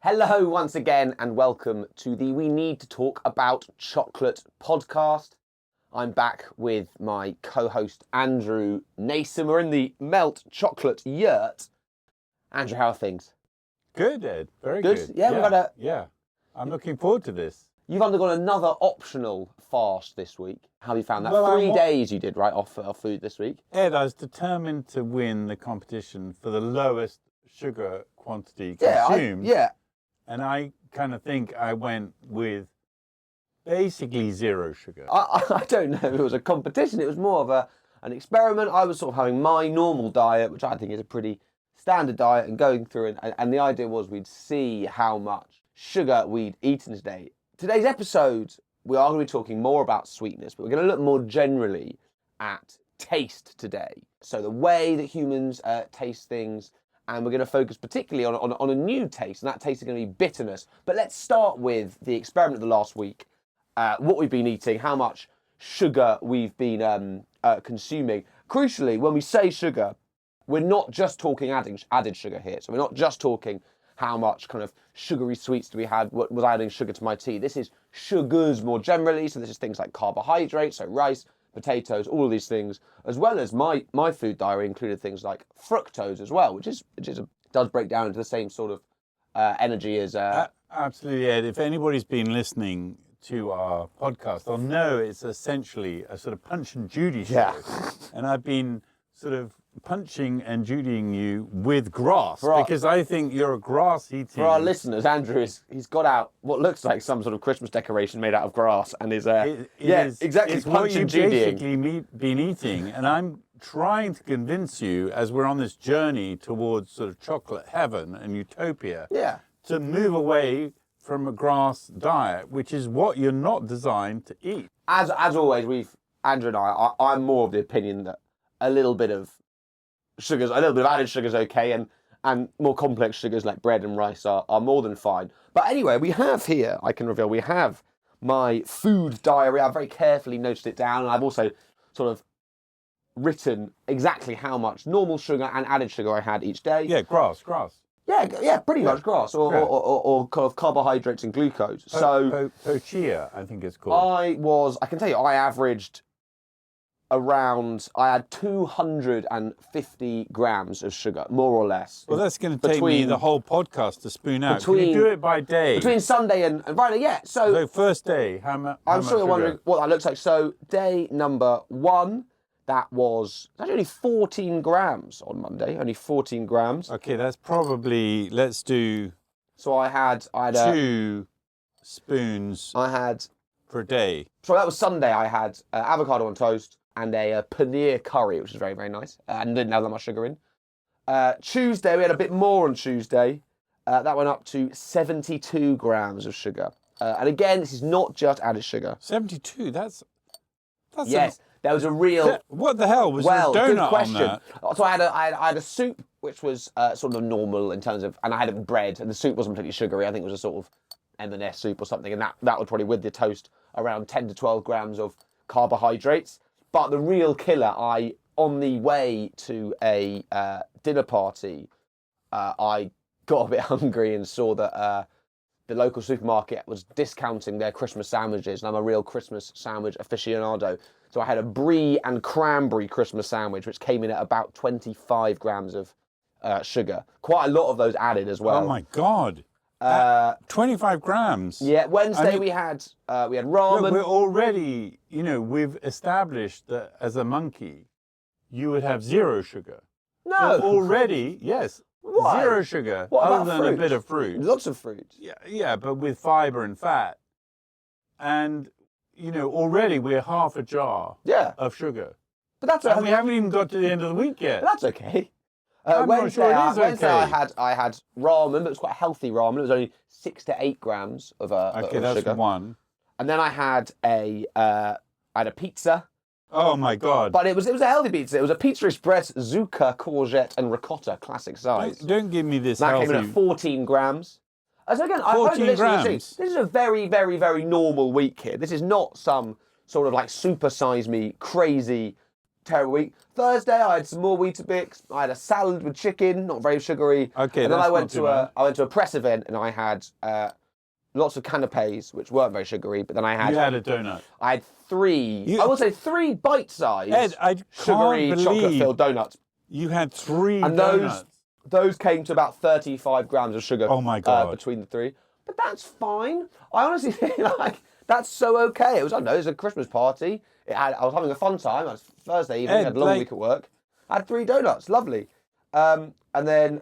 Hello once again and welcome to the We Need to Talk About Chocolate podcast. I'm back with my co-host Andrew Nason. We're in the Melt chocolate yurt. Andrew, how are things? Good, Ed. Very good. Yeah, I'm looking forward to this. You've undergone another optional fast this week. How have you found that? Well, 3 days you did, right, off food this week? Ed, I was determined to win the competition for the lowest sugar quantity Yeah, consumed. yeah. And I kind of think I went with basically zero sugar. I don't know if it was a competition. It was more of an experiment. I was sort of having my normal diet, which I think is a pretty standard diet, and going through it. And the idea was we'd see how much sugar we'd eaten today. Today's episode, we are going to be talking more about sweetness, but we're going to look more generally at taste today. So the way that humans taste things, and we're going to focus particularly on a new taste, and that taste is going to be bitterness. But let's start with the experiment of the last week, what we've been eating, how much sugar we've been consuming. Crucially, when we say sugar, we're not just talking added sugar here. So we're not just talking how much kind of sugary sweets do we have, what was adding sugar to my tea. This is sugars more generally. So this is things like carbohydrates, so rice, potatoes, all of these things, as well as my food diary included things like fructose as well, which does break down into the same sort of energy as... Absolutely, Ed. If anybody's been listening to our podcast, they'll know it's essentially a sort of Punch and Judy show. Yeah. And I've been sort of punching and judying you with grass, because I think you're a grass-eating... For our listeners, Andrew, he's got out what looks like some sort of Christmas decoration made out of grass, and is exactly it's punch what and you've judying. basically been eating, and I'm trying to convince you, as we're on this journey towards sort of chocolate heaven and utopia, to move away from a grass diet, which is what you're not designed to eat. As always, Andrew and I'm more of the opinion that a little bit of added sugar is okay, and more complex sugars like bread and rice are more than fine. But anyway, we have here, I can reveal, we have my food diary. I've very carefully noted it down, and I've also sort of written exactly how much normal sugar and added sugar I had each day. Yeah, grass. Yeah, pretty much grass, or kind of carbohydrates and glucose. Pochia, I think it's called. I can tell you, I averaged I had 250 grams of sugar, more or less. Well, that's going to take me the whole podcast to spoon out. Can you do it by day? Between Sunday and Friday, yeah. So first day, how much I'm sure you're wondering what that looks like. So day number 1, that was only 14 grams on Monday, only 14 grams. Okay, that's probably, let's do... So I had 2 spoons per day. So that was Sunday. I had avocado on toast and a paneer curry, which is very, very nice, and didn't have that much sugar in. Tuesday, we had a bit more on Tuesday. That went up to 72 grams of sugar. And again, this is not just added sugar. 72, that's yes, there was a real... What the hell was there a donut good question. on that? So I had a soup, which was sort of normal in terms of... And I had a bread, and the soup wasn't particularly sugary. I think it was a sort of M&S soup or something, and that would probably, with the toast, around 10 to 12 grams of carbohydrates. But the real killer, on the way to a dinner party, I got a bit hungry and saw that the local supermarket was discounting their Christmas sandwiches, and I'm a real Christmas sandwich aficionado. So I had a brie and cranberry Christmas sandwich, which came in at about 25 grams of sugar. Quite a lot of those added as well. Oh my God. 25 grams. Yeah, Wednesday we had ramen. Look, we're already, we've established that as a monkey, you would have zero sugar. No. So already, yes. Why? Zero sugar, what other about than fruit? A bit of fruit. Lots of fruit. Yeah, but with fibre and fat. And, already we're half a jar of sugar. But that's and we haven't even got to the end of the week yet. But that's okay. I'm not sure it is Wednesday okay. I had ramen, but it was quite a healthy ramen. It was only 6 to 8 grams of okay, of that's sugar. one. And then I had a pizza. Oh my God! But it was a healthy pizza. It was a pizza express, zucca, courgette, and ricotta, classic size. Don't give me this. That healthy. came in at 14 grams. So again, 14 grams. This is a very, very, very normal week here. This is not some sort of like super size me crazy terrible week. Thursday, I had some more Weetabix. I had a salad with chicken, not very sugary. Okay, and then that's I went not too bad. to a press event, and I had lots of canapes, which weren't very sugary. But then I had You had a donut. I had three. I would say 3 bite-sized Ed, I sugary can't chocolate-filled donuts. You had 3 and donuts. Those came to about 35 grams of sugar. Oh my God. Between the 3. But that's fine. I honestly feel like that's so okay. It was, I don't know, it was a Christmas party. I was having a fun time. It was Thursday evening. I had a long week at work. I had 3 donuts. Lovely. And then,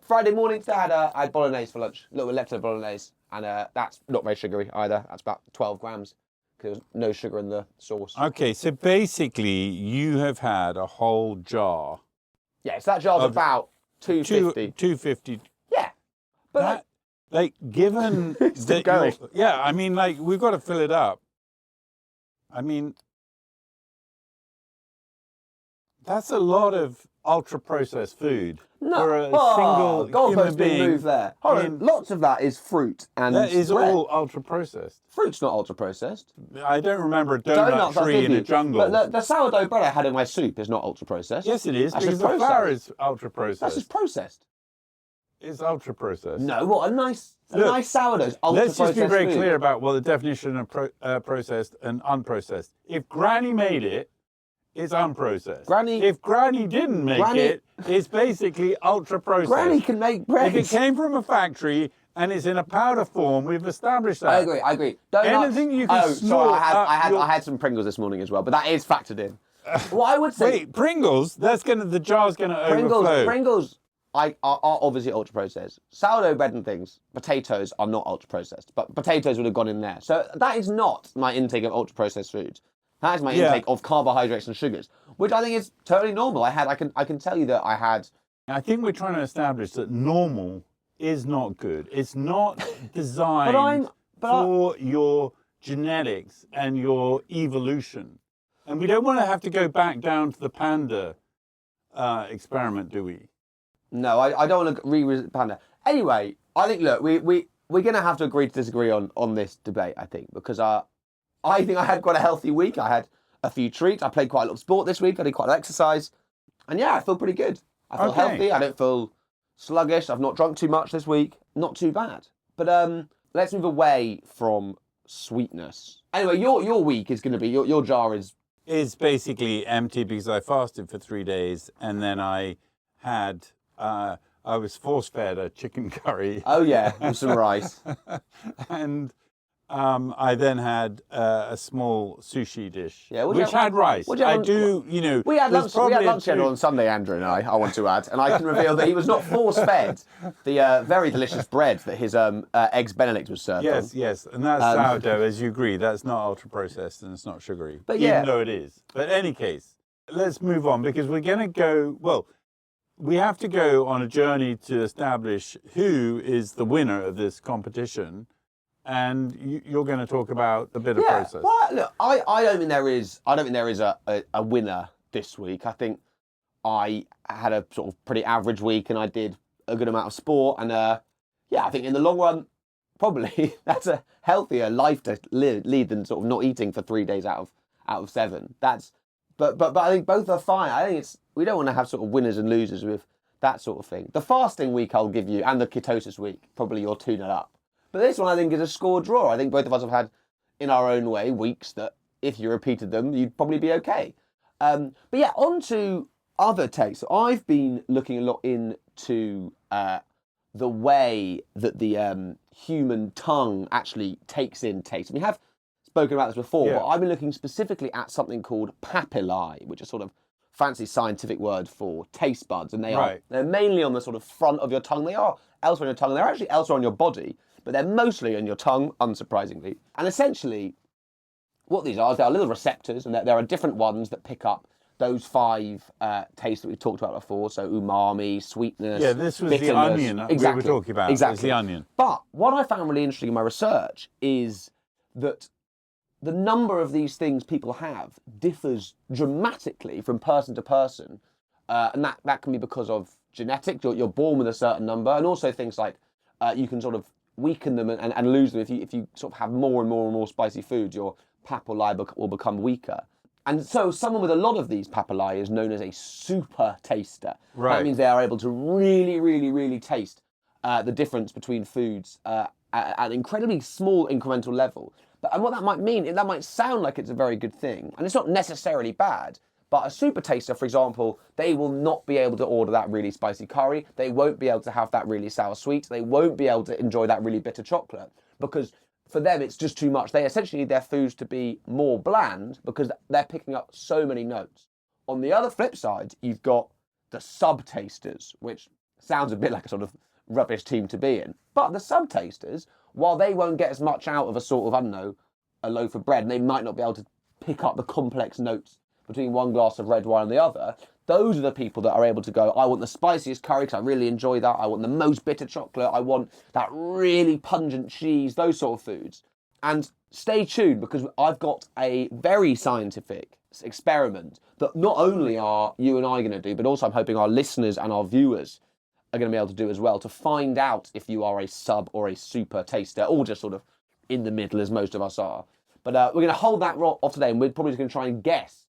Friday morning today I had bolognese for lunch. A little bit leftover bolognese. And that's not very sugary either. That's about 12 grams. Because there's no sugar in the sauce. Okay, so basically you have had a whole jar. Yeah, so that jar's about 250. 250. Yeah. But given that going. I mean, like, we've got to fill it up. I mean, that's a lot of ultra-processed food for a single human being. Move there. Hold on, lots of that is fruit and that is bread. all ultra-processed. Fruit's not ultra-processed. I don't remember a donut tree in a jungle. But the sourdough bread I had in my soup is not ultra-processed. Yes, it is, That's because just the flour is ultra-processed. That's just processed. It's ultra-processed. No, what, a nice sourdough is ultra-processed. Let's just be very clear about what the definition of processed and unprocessed. If Granny made it, it's unprocessed. If Granny didn't make it, it's basically ultra-processed. Granny can make bread. If it came from a factory and it's in a powder form, we've established that. I agree. Anything you can snort I had some Pringles this morning as well, but that is factored in. What I would say... Wait, Pringles? The jar's going to overflow. Pringles are obviously ultra-processed. Sourdough bread and things, potatoes are not ultra-processed, but potatoes would have gone in there. So that is not my intake of ultra-processed foods. That is my intake of carbohydrates and sugars, which I think is totally normal. I can tell you that I had... I think we're trying to establish that normal is not good. It's not designed for your genetics and your evolution. And we don't want to have to go back down to the panda experiment, do we? No, I don't want to revisit panda. Anyway, I think, look, we're going to have to agree to disagree on this debate, I think, because I think I had quite a healthy week. I had a few treats. I played quite a lot of sport this week. I did quite a lot of exercise. And yeah, I feel pretty good. I feel healthy. I don't feel sluggish. I've not drunk too much this week. Not too bad. But let's move away from sweetness. Anyway, your week is going to be, your jar is... Is basically empty because I fasted for 3 days and then I had... I was force-fed a chicken curry. Oh yeah, with some rice. And... I then had a small sushi dish, yeah, which had rice. We had lunch together on Sunday, Andrew and I want to add, and I can reveal that he was not force-fed the very delicious bread that his Eggs Benedict was served on. Yes, and that's sourdough, as you agree. That's not ultra-processed and it's not sugary, even though it is. But in any case, let's move on because we're going to go, we have to go on a journey to establish who is the winner of this competition. And you're going to talk about the bitter process. Well, look, I don't think there is a winner this week. I think I had a sort of pretty average week, and I did a good amount of sport. And I think in the long run, probably that's a healthier life to lead than sort of not eating for 3 days out of 7. But I think both are fine. I think we don't want to have sort of winners and losers with that sort of thing. The fasting week I'll give you, and the ketosis week, probably you're 2-0 up. But this one, I think, is a score draw. I think both of us have had, in our own way, weeks that, if you repeated them, you'd probably be okay. But yeah, on to other tastes. I've been looking a lot into the way that the human tongue actually takes in taste. We have spoken about this before, but I've been looking specifically at something called papillae, which is sort of fancy scientific word for taste buds. And they're mainly on the sort of front of your tongue. They are elsewhere on your tongue. They're actually elsewhere on your body. But they're mostly in your tongue, unsurprisingly. And essentially, what these are little receptors, and there are different ones that pick up those 5 tastes that we've talked about before. So umami, sweetness, yeah, this was bitterness. The onion we were talking about. Exactly. It's the onion. But what I found really interesting in my research is that the number of these things people have differs dramatically from person to person. And that can be because of genetics. You're born with a certain number, and also things like you can sort of weaken them and lose them if you sort of have more and more and more spicy foods. Your papillae will become weaker. And so someone with a lot of these papillae is known as a super taster. Right. That means they are able to really, really, really taste the difference between foods at an incredibly small incremental level. And what that might mean, that might sound like it's a very good thing, and it's not necessarily bad, but a super taster, for example, they will not be able to order that really spicy curry, they won't be able to have that really sour sweet, they won't be able to enjoy that really bitter chocolate, because for them it's just too much. They essentially need their foods to be more bland because they're picking up so many notes. On the other flip side, you've got the sub-tasters, which sounds a bit like a sort of rubbish team to be in. But the sub-tasters, while they won't get as much out of a sort of, I don't know, a loaf of bread, and they might not be able to pick up the complex notes between one glass of red wine and the other, those are the people that are able to go, I want the spiciest curry because I really enjoy that. I want the most bitter chocolate. I want that really pungent cheese, those sort of foods. And stay tuned, because I've got a very scientific experiment that not only are you and I going to do, but also I'm hoping our listeners and our viewers are going to be able to do as well, to find out if you are a sub or a super taster, or just sort of in the middle as most of us are. But we're going to hold that off today, and we're probably just going to try and guess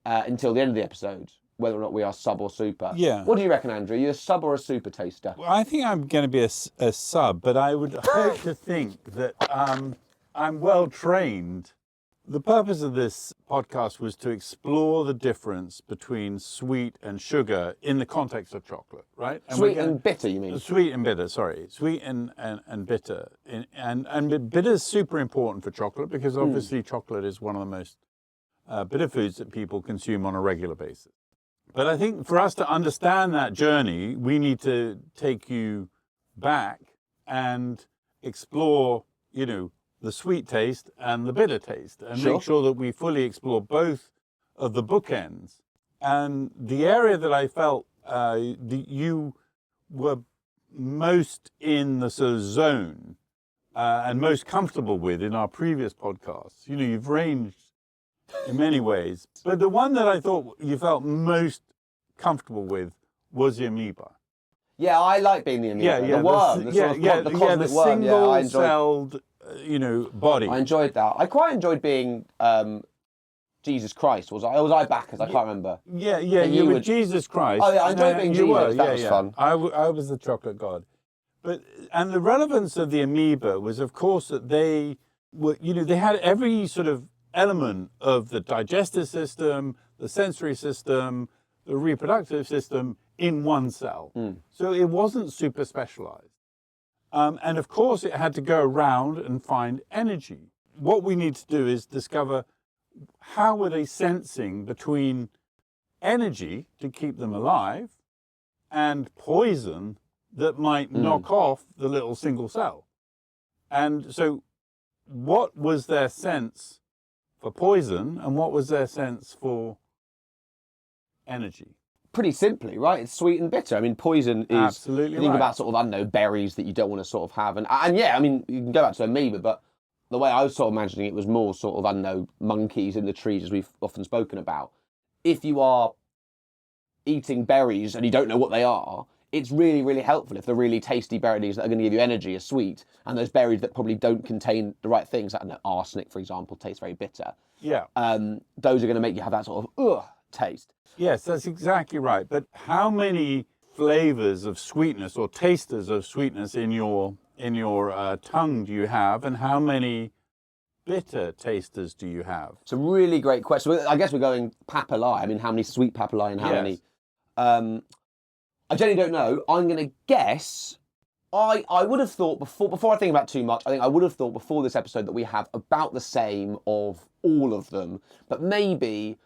until the end of the episode whether or not we are sub or super. Yeah. What do you reckon, Andrew? Are you a sub or a super taster? Well, I think I'm going to be a sub, but I would hope to think that I'm well trained. The purpose of this podcast was to explore the difference between sweet and sugar in the context of chocolate, right? And sweet and bitter, you mean? Sweet and bitter, sorry. Sweet and bitter. And bitter is super important for chocolate, because obviously chocolate is one of the most bitter foods that people consume on a regular basis. But I think for us to understand that journey, we need to take you back and explore, the sweet taste and the bitter taste, and make sure that we fully explore both of the bookends. And the area that I felt you were most in the sort of zone and most comfortable with in our previous podcasts, you've ranged in many ways, but the one that I thought you felt most comfortable with was the amoeba. Yeah, I like being the amoeba. The worm, the cosmic worm. Yeah, I enjoyed. Single-celled, body. I enjoyed that. I quite enjoyed being Jesus Christ. Was I Bacchus? I can't remember. Yeah, you were Jesus Christ. Oh yeah, I enjoyed being Jesus. That was fun. I was the chocolate god. And the relevance of the amoeba was, of course, that they were, they had every sort of element of the digestive system, the sensory system, the reproductive system in one cell. So it wasn't super specialized. And of course, it had to go around and find energy. What we need to do is discover how were they sensing between energy to keep them alive and poison that might knock off the little single cell. And so what was their sense for poison, and what was their sense for energy? Pretty simply, right? It's sweet and bitter. I mean, poison is... Absolutely think about sort of, I don't know, berries that you don't want to sort of have. And yeah, I mean, you can go back to amoeba, but the way I was sort of imagining it was more sort of, I don't know, monkeys in the trees, as we've often spoken about. If you are eating berries and you don't know what they are, it's really, really helpful if the really tasty berries that are going to give you energy are sweet, and those berries that probably don't contain the right things, I don't know, arsenic, for example, tastes very bitter. Yeah. Those are going to make you have that sort of taste. Yes, that's exactly right. But how many flavors of sweetness or tasters of sweetness in your tongue do you have, and how many bitter tasters do you have? It's a really great question. I guess we're going papillae. I mean, how many sweet papillae and how many... I genuinely don't know. I'm going to guess... I would have thought, before I think about too much, I think I would have thought before this episode that we have about the same of all of them. But maybe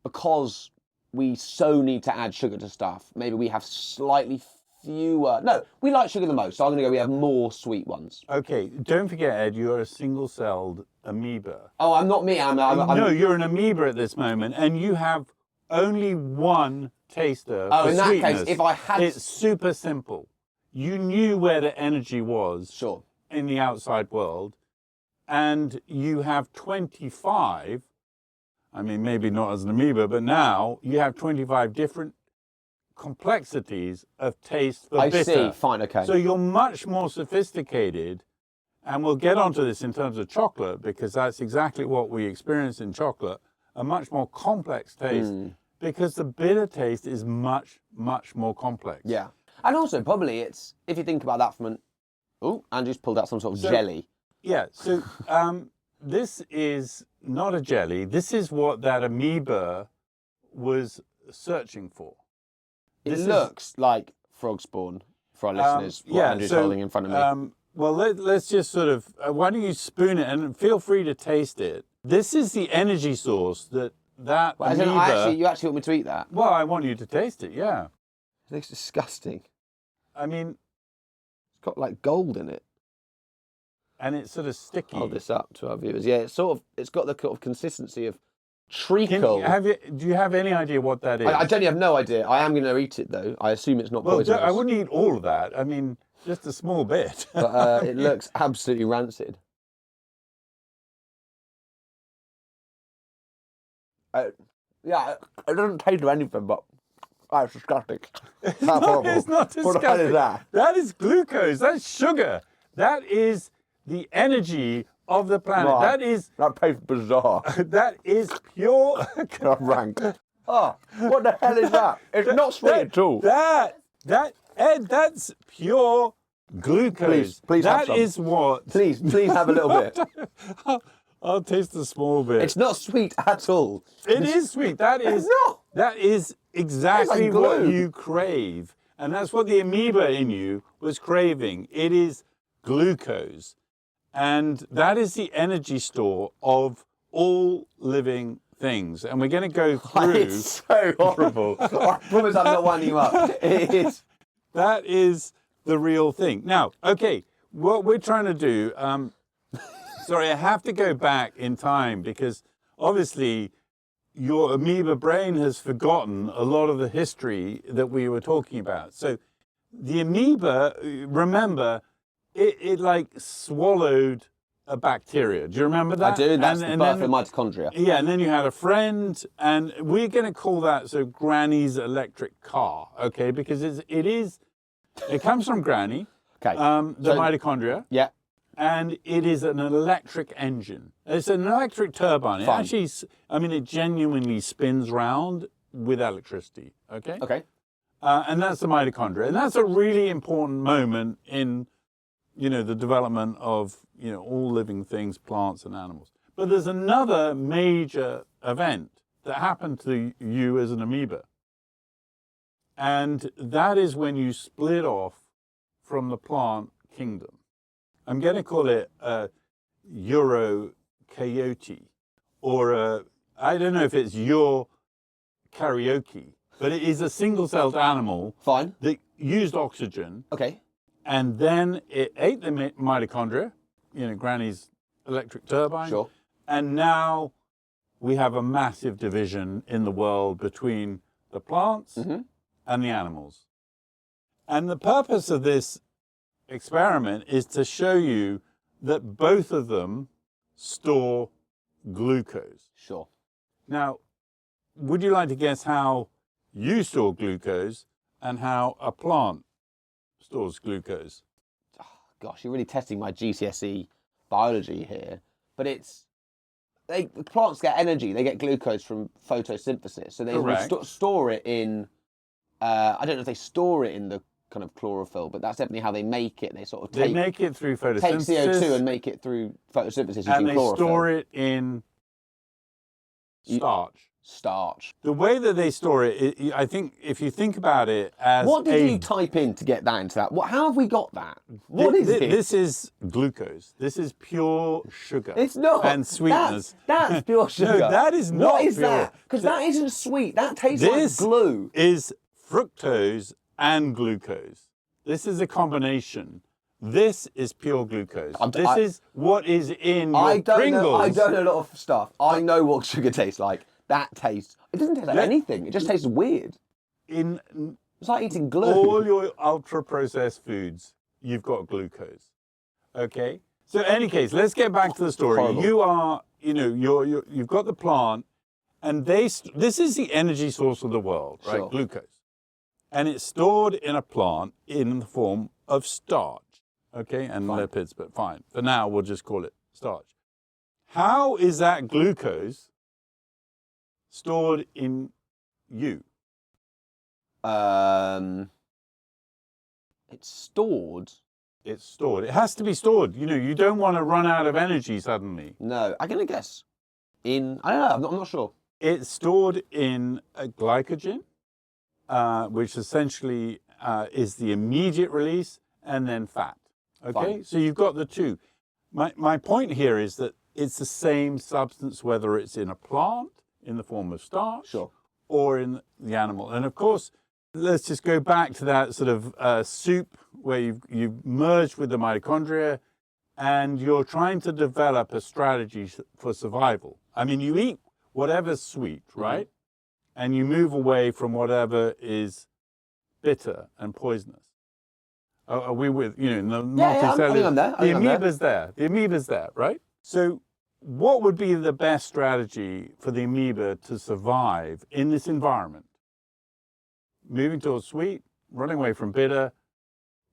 because we so need to add sugar to stuff, maybe we have slightly fewer... No, we like sugar the most, so I'm going to go we have more sweet ones. Okay, don't forget, Ed, you're a single-celled amoeba. Oh, I'm not me. No, you're an amoeba at this moment, and you have only one taster for in that sweetness. case, if I had... It's super simple. You knew where the energy was in the outside world, and you have 25, I mean, maybe not as an amoeba, but now you have 25 different complexities of taste for bitter. I see, fine, okay. So you're much more sophisticated, and we'll get onto this in terms of chocolate, because that's exactly what we experience in chocolate, a much more complex taste because the bitter taste is much, much more complex. Yeah. And also, probably it's, if you think about that from an... Oh, Andrew's pulled out some sort of jelly. Yeah, so this is not a jelly. This is what that amoeba was searching for. It looks like frog spawn for our listeners, what Andrew's holding in front of me. Well, let's just sort of, why don't you spoon it and feel free to taste it. This is the energy source that amoeba... you actually want me to eat that? Well, I want you to taste it, yeah. It looks disgusting. I mean... It's got like gold in it. And it's sort of sticky. Hold this up to our viewers. Yeah, it's got the sort of consistency of treacle. Do you have any idea what that is? I genuinely have no idea. I am going to eat it though. I assume it's not poisonous. I wouldn't eat all of that. I mean, just a small bit. But it looks absolutely rancid. It doesn't taste of anything, but it's disgusting. That's horrible. It's not disgusting. What the hell is that? That is glucose. That's sugar. That is the energy of the planet. Right. That tastes bizarre. That is pure rank. Oh, what the hell is that? It's not sweet at all. Ed, that's pure glucose. Please have some. That is what. Please have a little bit. I'll taste a small bit. It's not sweet at all. It is sweet. That is. It's not. That is exactly what you crave, and that's what the amoeba in you was craving. It is glucose. And that is the energy store of all living things. And we're going to go through... It's so horrible. I promise I'm not winding you up. It is. That is the real thing. Now, okay, what we're trying to do... sorry, I have to go back in time because obviously your amoeba brain has forgotten a lot of the history that we were talking about. So the amoeba, remember... It like swallowed a bacteria. Do you remember that? I do. That's the birth of mitochondria. Yeah, and then you had a friend, and we're going to call that Granny's electric car, okay? Because it comes from Granny, okay. The mitochondria. Yeah. And it is an electric engine. It's an electric turbine. It actually, it genuinely spins round with electricity, okay? Okay. And that's the mitochondria. And that's a really important moment in the development of, all living things, plants and animals. But there's another major event that happened to you as an amoeba. And that is when you split off from the plant kingdom. I'm going to call it a eukaryote, or I don't know if it's your karaoke, but it is a single-celled animal that used oxygen. Okay. And then it ate the mitochondria, Granny's electric turbine. Sure. And now we have a massive division in the world between the plants and the animals. And the purpose of this experiment is to show you that both of them store glucose. Sure. Now, would you like to guess how you store glucose and how a plant stores glucose? Oh, gosh, you're really testing my GCSE biology here. But plants get energy. They get glucose from photosynthesis. So they store it in, I don't know if they store it in the kind of chlorophyll, but that's definitely how they make it. They make it through photosynthesis. Take CO2 and make it through photosynthesis using chlorophyll. And they store it in starch. The way that they store it, I think, if you think about it as what did you type in to get that into that? How have we got that? What is it? This is glucose. This is pure sugar. It's not. And sweetness. That's pure sugar. No, that is not. What is that? Because that isn't sweet. That tastes like glue. This is fructose and glucose. This is a combination. This is pure glucose. This is what is in your Pringles. I don't know a lot of stuff. I know what sugar tastes like. It doesn't taste like anything. It just tastes weird. It's like eating glue. All your ultra-processed foods, you've got glucose. Okay? So in any case, let's get back to the story. Horrible. You are, you've got the plant, and this is the energy source of the world, right? Sure. Glucose. And it's stored in a plant in the form of starch, okay? And lipids, but fine. For now, we'll just call it starch. How is that glucose stored in you? It's stored. It's stored. It has to be stored. You know, you don't want to run out of energy suddenly. No, I'm going to guess. I don't know, I'm not sure. It's stored in a glycogen, which essentially is the immediate release, and then fat. Okay, Fine. So you've got the two. My point here is that it's the same substance, whether it's in a plant in the form of starch, Sure, or in the animal. And of course, let's just go back to that sort of soup where you've merged with the mitochondria, and you're trying to develop a strategy for survival. I mean, you eat whatever's sweet, right? Mm-hmm. And you move away from whatever is bitter and poisonous. Are we with, you know, the multicellular? Yeah, I'm there. The amoeba's there. The amoeba's there, right? So what would be the best strategy for the amoeba to survive in this environment? Moving towards sweet, running away from bitter,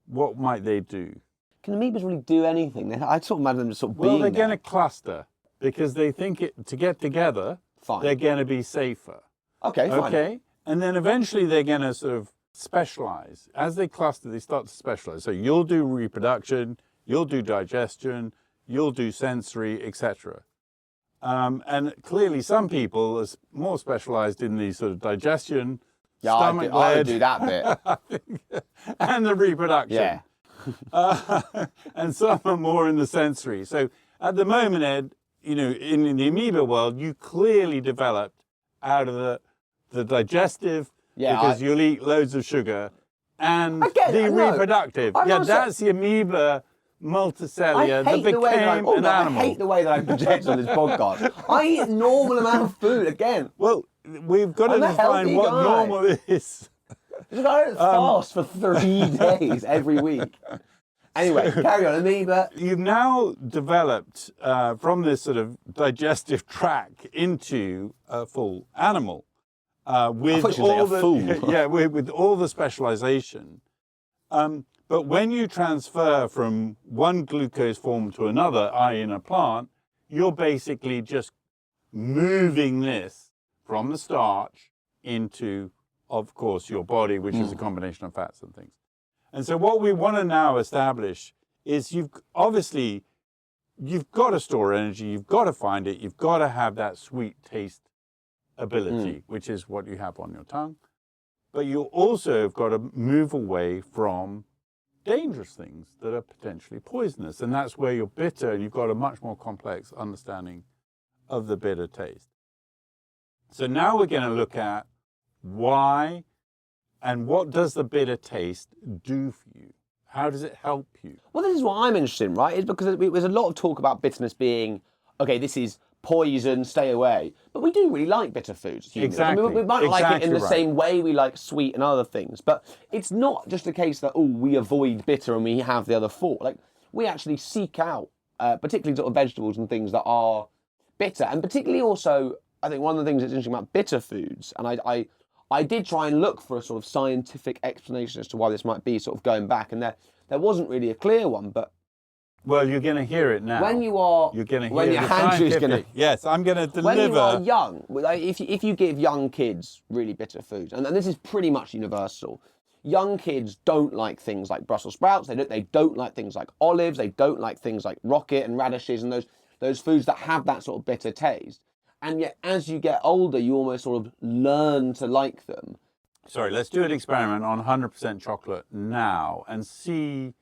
what might they do? Can amoebas really do anything? I sort of imagine them just sort of being Well, they're going to cluster because they think to get together, fine. They're going to be safer. Okay, fine. Okay? And then eventually they're going to sort of specialize. As they cluster, they start to specialize. So you'll do reproduction, you'll do digestion, you'll do sensory, etc. And clearly some people are more specialized in the sort of digestion, stomach-led. I would do that bit. And the reproduction. Yeah. And some are more in the sensory. So at the moment, Ed, you know, in the amoeba world, you clearly developed out of the digestive, because you'll eat loads of sugar, and reproductive. That's the amoeba multicellular that became an animal. I hate the way that I project on this podcast. I eat a normal amount of food again. Well, we've got to define what normal is. I don't fast for 3 days every week. Anyway, carry on, amoeba. You've now developed from this sort of digestive tract into a full animal with all the with all the specialization. But when you transfer from one glucose form to another, i.e. in a plant, you're basically just moving this from the starch into, of course, your body, which is a combination of fats and things. And so what we want to now establish is you've got to store energy, you've got to find it, you've got to have that sweet taste ability, which is what you have on your tongue. But you also have got to move away from dangerous things that are potentially poisonous. And that's where you're bitter, and you've got a much more complex understanding of the bitter taste. So now we're going to look at why and what does the bitter taste do for you? How does it help you? Well, this is what I'm interested in, right? Is because there's a lot of talk about bitterness being, okay, this is poison, stay away. But we do really like bitter foods. Humans. Exactly. I mean, we might like it in the same way we like sweet and other things. But it's not just a case that, we avoid bitter and we have the other four. Like, we actually seek out, particularly sort of vegetables and things that are bitter. And particularly also, I think one of the things that's interesting about bitter foods, and I did try and look for a sort of scientific explanation as to why this might be, sort of going back, and there wasn't really a clear one. But well, you're going to hear it now. When you're going to hear when the Andrew's going to, yes, I'm going to deliver. When you are young, if you give young kids really bitter foods, and this is pretty much universal, young kids don't like things like Brussels sprouts. They don't like things like olives. They don't like things like rocket and radishes and those foods that have that sort of bitter taste. And yet, as you get older, you almost sort of learn to like them. Sorry, let's do an experiment on 100% chocolate now and see,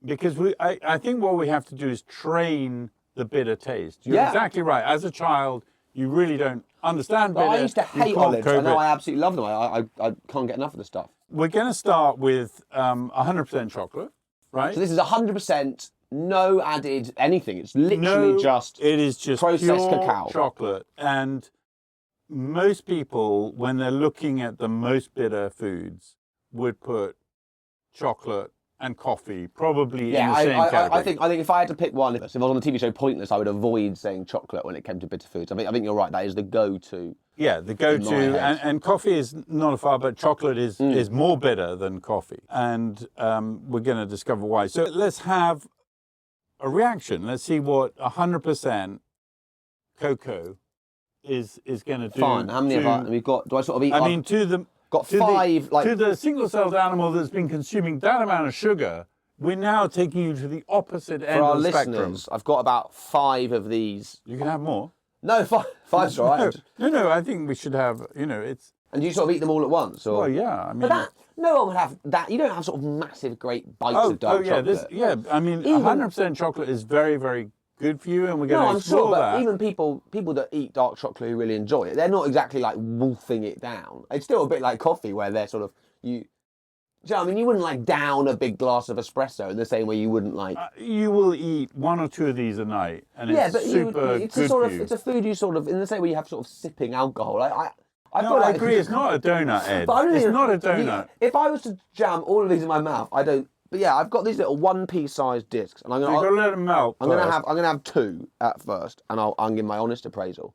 because I think what we have to do is train the bitter taste. You're exactly right. As a child, you really don't understand bitter. I used to hate olives, and now I absolutely love them. I can't get enough of the stuff. We're going to start with 100% chocolate, right? So this is 100%. No added anything. It's literally just processed pure cacao. Chocolate. And most people, when they're looking at the most bitter foods, would put chocolate and coffee probably in the same category. I think if I had to pick one, if I was on the TV show Pointless, I would avoid saying chocolate when it came to bitter foods. I think you're right. That is the go-to. Yeah, the go-to. And coffee is not far, but chocolate is more bitter than coffee. And we're going to discover why. So let's have a reaction. Let's see what 100% cocoa is going to do. Fine. How many have we've got? Do I sort of eat? I mean, got five. To the single-celled animal that's been consuming that amount of sugar, we're now taking you to the opposite end of the spectrum. I've got about 5 of these. You can have more. No, five's all right. No. I think we should have. It's. And you sort of eat them all at once, or? Well, yeah. I mean, but no one would have that. You don't have sort of massive, great bites of dark chocolate. I mean, 100% chocolate is very, very good for you, and we're going to explore that. But even people that eat dark chocolate who really enjoy it, they're not exactly like wolfing it down. It's still a bit like coffee, where they're sort of I mean, you wouldn't like down a big glass of espresso in the same way you wouldn't like. You will eat 1 or 2 of these a night, and it's super good for you. It's a food you sort of, in the same way you have sort of sipping alcohol. I agree. It's not a donut, Ed. It's not a donut. If I was to jam all of these in my mouth, I don't. But yeah, I've got these little 1-piece sized discs, and I'm gonna let them melt. I'm gonna have 2 at first, and I'll give my honest appraisal.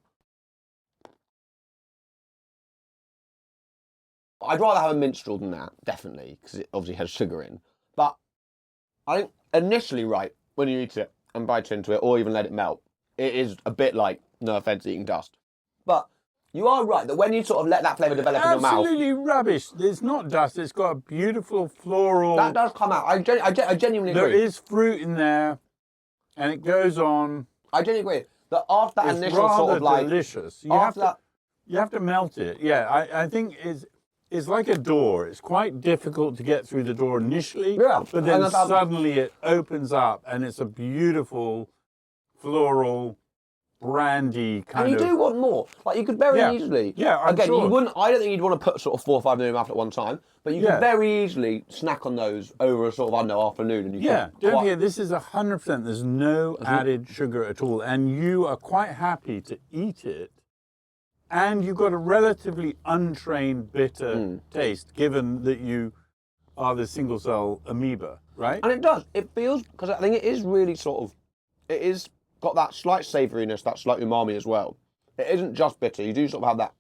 I'd rather have a minstrel than that, definitely, because it obviously has sugar in. But I think initially, right, when you eat it and bite into it, or even let it melt, it is a bit like, no offence, eating dust. But you are right that when you sort of let that flavour develop in your mouth... Absolutely rubbish. It's not dust. It's got a beautiful floral... That does come out. I genuinely agree. There is fruit in there, and it goes on. I genuinely agree. That after that initial sort of like... delicious. You have to melt it. Yeah, I think it's like a door. It's quite difficult to get through the door initially, but then suddenly it opens up, and it's a beautiful floral... brandy kind of... And you do want more. Like, you could very easily... Yeah, I'm Again, sure. you wouldn't... I don't think you'd want to put sort of 4 or 5 in your mouth at one time, but you could very easily snack on those over a sort of, I don't know, afternoon. And don't forget, this is 100%. There's no added sugar at all, and you are quite happy to eat it, and you've got a relatively untrained bitter taste, given that you are the single-cell amoeba, right? And it does. It feels... Because I think it is really sort of... It is... got that slight savouriness, that slight umami as well. It isn't just bitter. You do sort of have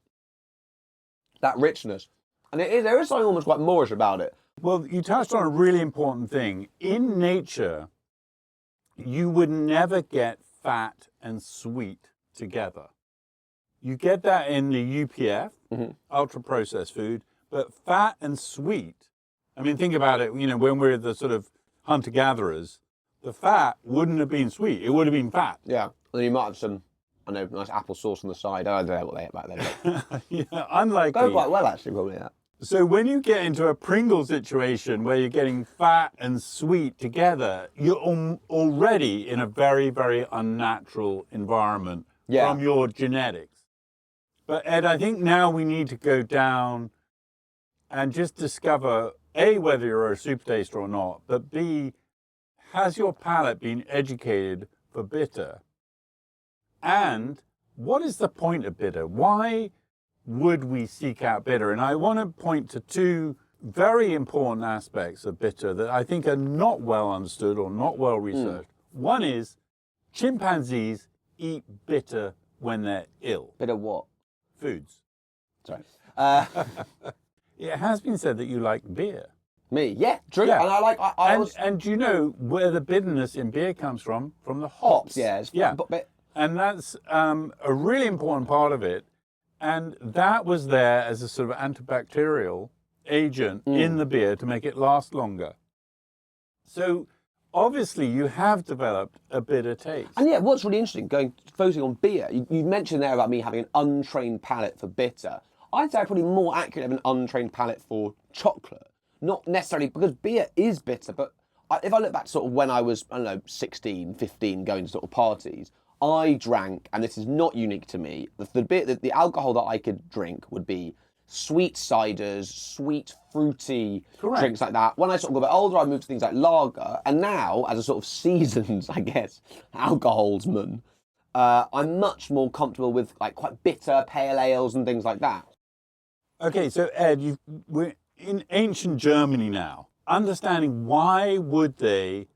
that richness. And there is something almost quite Moorish about it. Well, you touched on a really important thing. In nature, you would never get fat and sweet together. You get that in the UPF, ultra-processed food, but fat and sweet, I mean, think about it, when we're the sort of hunter-gatherers, the fat wouldn't have been sweet. It would have been fat. Yeah. And you might have some, nice apple sauce on the side. I don't know what they ate back then. Yeah, unlikely. Go quite well, actually, probably, yeah. So when you get into a Pringle situation where you're getting fat and sweet together, you're already in a very, very unnatural environment from your genetics. But Ed, I think now we need to go down and just discover, A, whether you're a super taster or not, but B, has your palate been educated for bitter? And what is the point of bitter? Why would we seek out bitter? And I want to point to 2 very important aspects of bitter that I think are not well understood or not well researched. One is chimpanzees eat bitter when they're ill. Bitter what? Foods. Sorry. It has been said that you like beer. Me? Yeah, true. Yeah. And I like... And do you know where the bitterness in beer comes from? From the hops. And that's a really important part of it. And that was there as a sort of antibacterial agent in the beer to make it last longer. So obviously you have developed a bitter taste. And yeah, what's really interesting, focusing on beer, you mentioned there about me having an untrained palate for bitter. I'd say I probably more accurately have an untrained palate for chocolate. Not necessarily because beer is bitter, but if I look back to sort of when I was, I don't know, 16, 15, going to sort of parties, I drank, and this is not unique to me, the alcohol that I could drink would be sweet ciders, sweet, fruity drinks like that. When I sort of got a bit older, I moved to things like lager, and now, as a sort of seasoned, I guess, alcoholsman, I'm much more comfortable with like quite bitter pale ales and things like that. Okay, so Ed, we're in ancient Germany now. Understanding why would they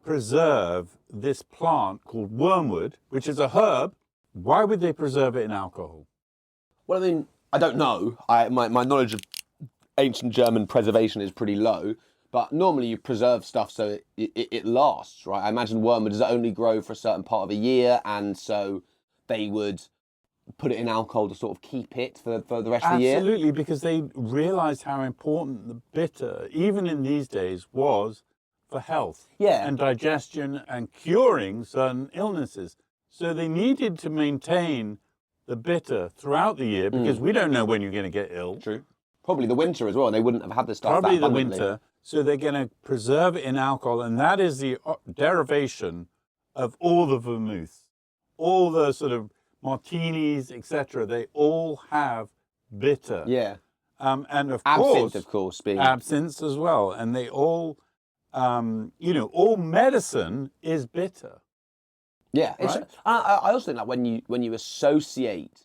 preserve this plant called wormwood, which is a herb, why would they preserve it in alcohol? Well, I mean, I don't know. My knowledge of ancient German preservation is pretty low, but normally you preserve stuff so it lasts, right? I imagine wormwood does only grow for a certain part of a year, and so they would put it in alcohol to sort of keep it for the rest of the year? Absolutely, because they realized how important the bitter, even in these days, was for health and digestion and curing certain illnesses. So they needed to maintain the bitter throughout the year because we don't know when you're going to get ill. True. Probably the winter as well. They wouldn't have had this stuff Probably that the abundantly. winter. So they're going to preserve it in alcohol, and that is the derivation of all the vermouths, all the sort of martinis, etc. They all have bitter. Yeah. And of course, being absinthe as well. And they all, all medicine is bitter. Yeah. Right? I also think that when you associate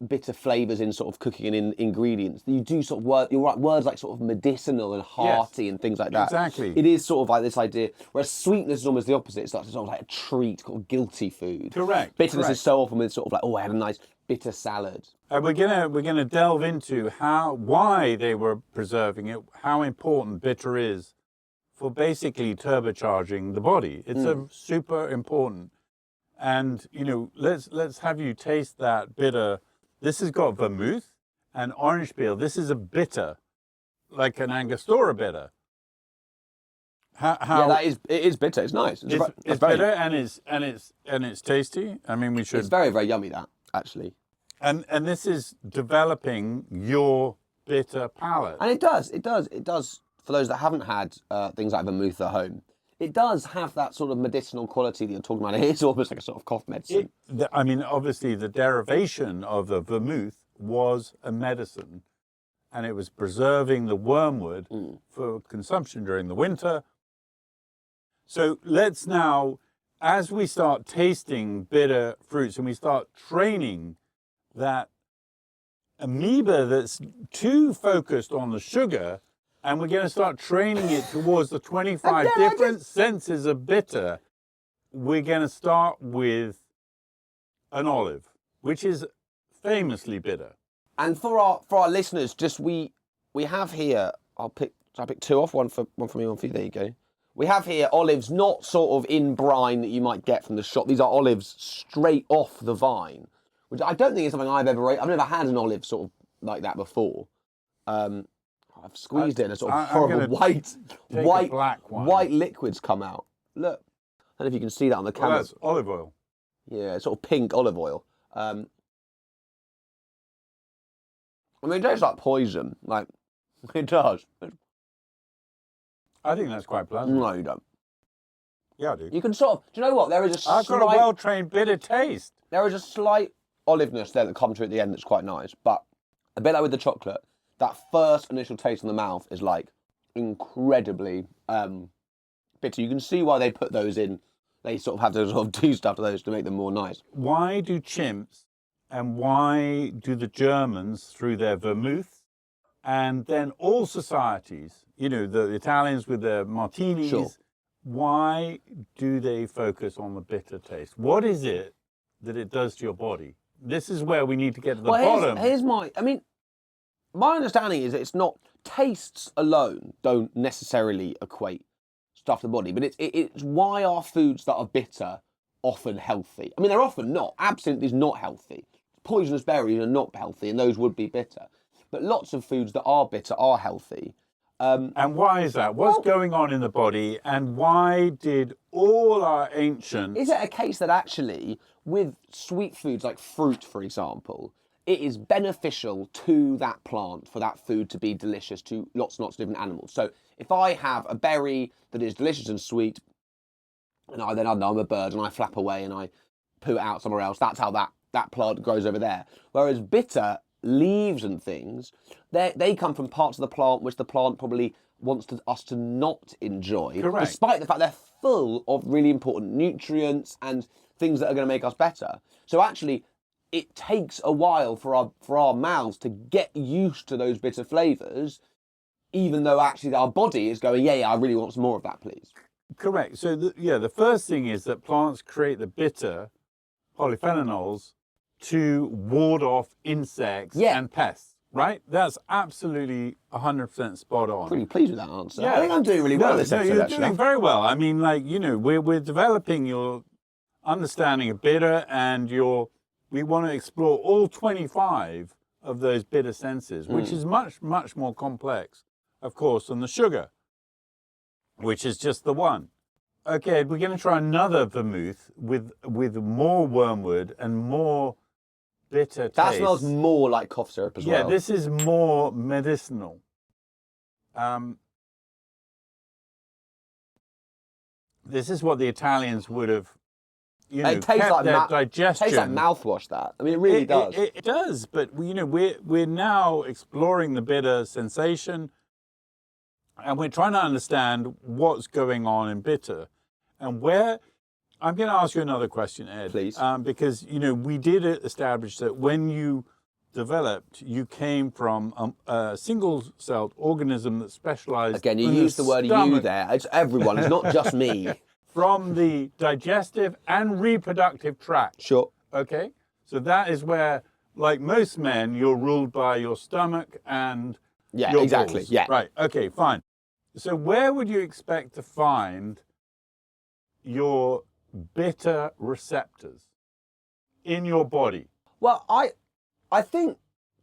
bitter flavours in sort of cooking and in ingredients, you do sort of words like sort of medicinal and hearty and things like that. Exactly. It is sort of like this idea, whereas sweetness is almost the opposite. It's sort of like a treat, called guilty food. Correct. Bitterness is so often with sort of like, I had a nice bitter salad. And we're gonna delve into why they were preserving it, how important bitter is for basically turbocharging the body. It's a super important. And let's have you taste that bitter. This has got vermouth and orange peel. This is a bitter, like an Angostura bitter. It is bitter. It's nice. It's bitter and it's tasty. I mean, we should. It's very, very yummy, that actually. And this is developing your bitter palate. And it does. For those that haven't had things like vermouth at home, it does have that sort of medicinal quality that you're talking about. It's almost like a sort of cough medicine. Obviously, the derivation of the vermouth was a medicine, and it was preserving the wormwood for consumption during the winter. So let's now, as we start tasting bitter fruits and we start training that amoeba that's too focused on the sugar, and we're going to start training it towards the 25 different senses of bitter. We're going to start with an olive, which is famously bitter. And for our listeners, we have here. I'll pick two off. One for me, one for you. There you go. We have here olives, not sort of in brine that you might get from the shop. These are olives straight off the vine, which I don't think is something I've never had an olive sort of like that before. I've squeezed it and a sort of horrible white liquids come out. Look, I don't know if you can see that on the camera. Well, that's olive oil. Yeah, sort of pink olive oil. I mean, it tastes like poison. Like, it does. I think that's quite pleasant. No, you don't. Yeah, I do. You can sort of. Do you know what? I've got a well-trained bitter taste. There is a slight oliveness there that comes through at the end that's quite nice, but a bit like with the chocolate. That first initial taste in the mouth is like incredibly bitter. You can see why they put those in. They sort of have to sort of do stuff to those to make them more nice. Why do chimps and why do the Germans, through their vermouth, and then all societies, the Italians with their martinis, why do they focus on the bitter taste? What is it that it does to your body? This is where we need to get to the bottom. My understanding is that it's not, tastes alone don't necessarily equate stuff to the body, but it's why are foods that are bitter often healthy? I mean, they're often not. Absinthe is not healthy. Poisonous berries are not healthy, and those would be bitter. But lots of foods that are bitter are healthy. And why is that? What's going on in the body, and why did all our ancients... Is it a case that actually, with sweet foods like fruit, for example, it is beneficial to that plant for that food to be delicious to lots and lots of different animals? So if I have a berry that is delicious and sweet, and I know I'm a bird and I flap away and I poo it out somewhere else, that's how that plant grows over there. Whereas bitter leaves and things, they come from parts of the plant which the plant probably wants us to not enjoy. Correct. Despite the fact they're full of really important nutrients and things that are going to make us better. So actually, it takes a while for our mouths to get used to those bitter flavours, even though actually our body is going, yeah, I really want some more of that, please. Correct. So, the first thing is that plants create the bitter polyphenols to ward off insects and pests, right? That's absolutely 100% spot on. Pretty pleased with that answer. Yeah. I think I'm doing really well this episode, you're actually. doing very well. I mean, we're developing your understanding of bitter and your we want to explore all 25 of those bitter senses, which is much, much more complex, of course, than the sugar, which is just the one. Okay, we're going to try another vermouth with more wormwood and more bitter taste. That smells more like cough syrup as well. Yeah, this is more medicinal. This is what the Italians would have, it tastes kept like their digestion. It tastes like mouthwash. That I mean, it really does. It does, but we're now exploring the bitter sensation, and we're trying to understand what's going on in bitter, and where. I'm going to ask you another question, Ed. Please. Because we did establish that when you developed, you came from a single-celled organism that specialized. Again, you use the word "you" there. It's everyone. It's not just me. From the digestive and reproductive tract. Sure. Okay? So that is where, like most men, you're ruled by your stomach and your exactly. balls. Yeah. Right. Okay, fine. So where would you expect to find your bitter receptors in your body? Well, I think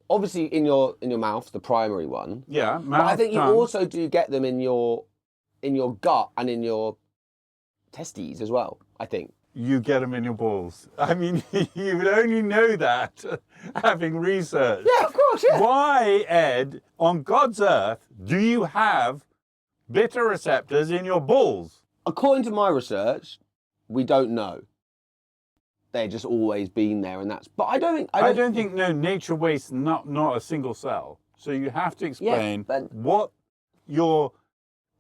obviously in your mouth, the primary one. Yeah, mouth, but I think tongue. you also do get them in your gut and in your testes as well, I think. You get them in your balls. I mean, you would only know that having researched. Yeah, of course, yeah. Why, Ed, on God's earth, do you have bitter receptors in your balls? According to my research, we don't know. They've just always been there, and that's. But I don't think. No, nature wastes not a single cell. So you have to explain what your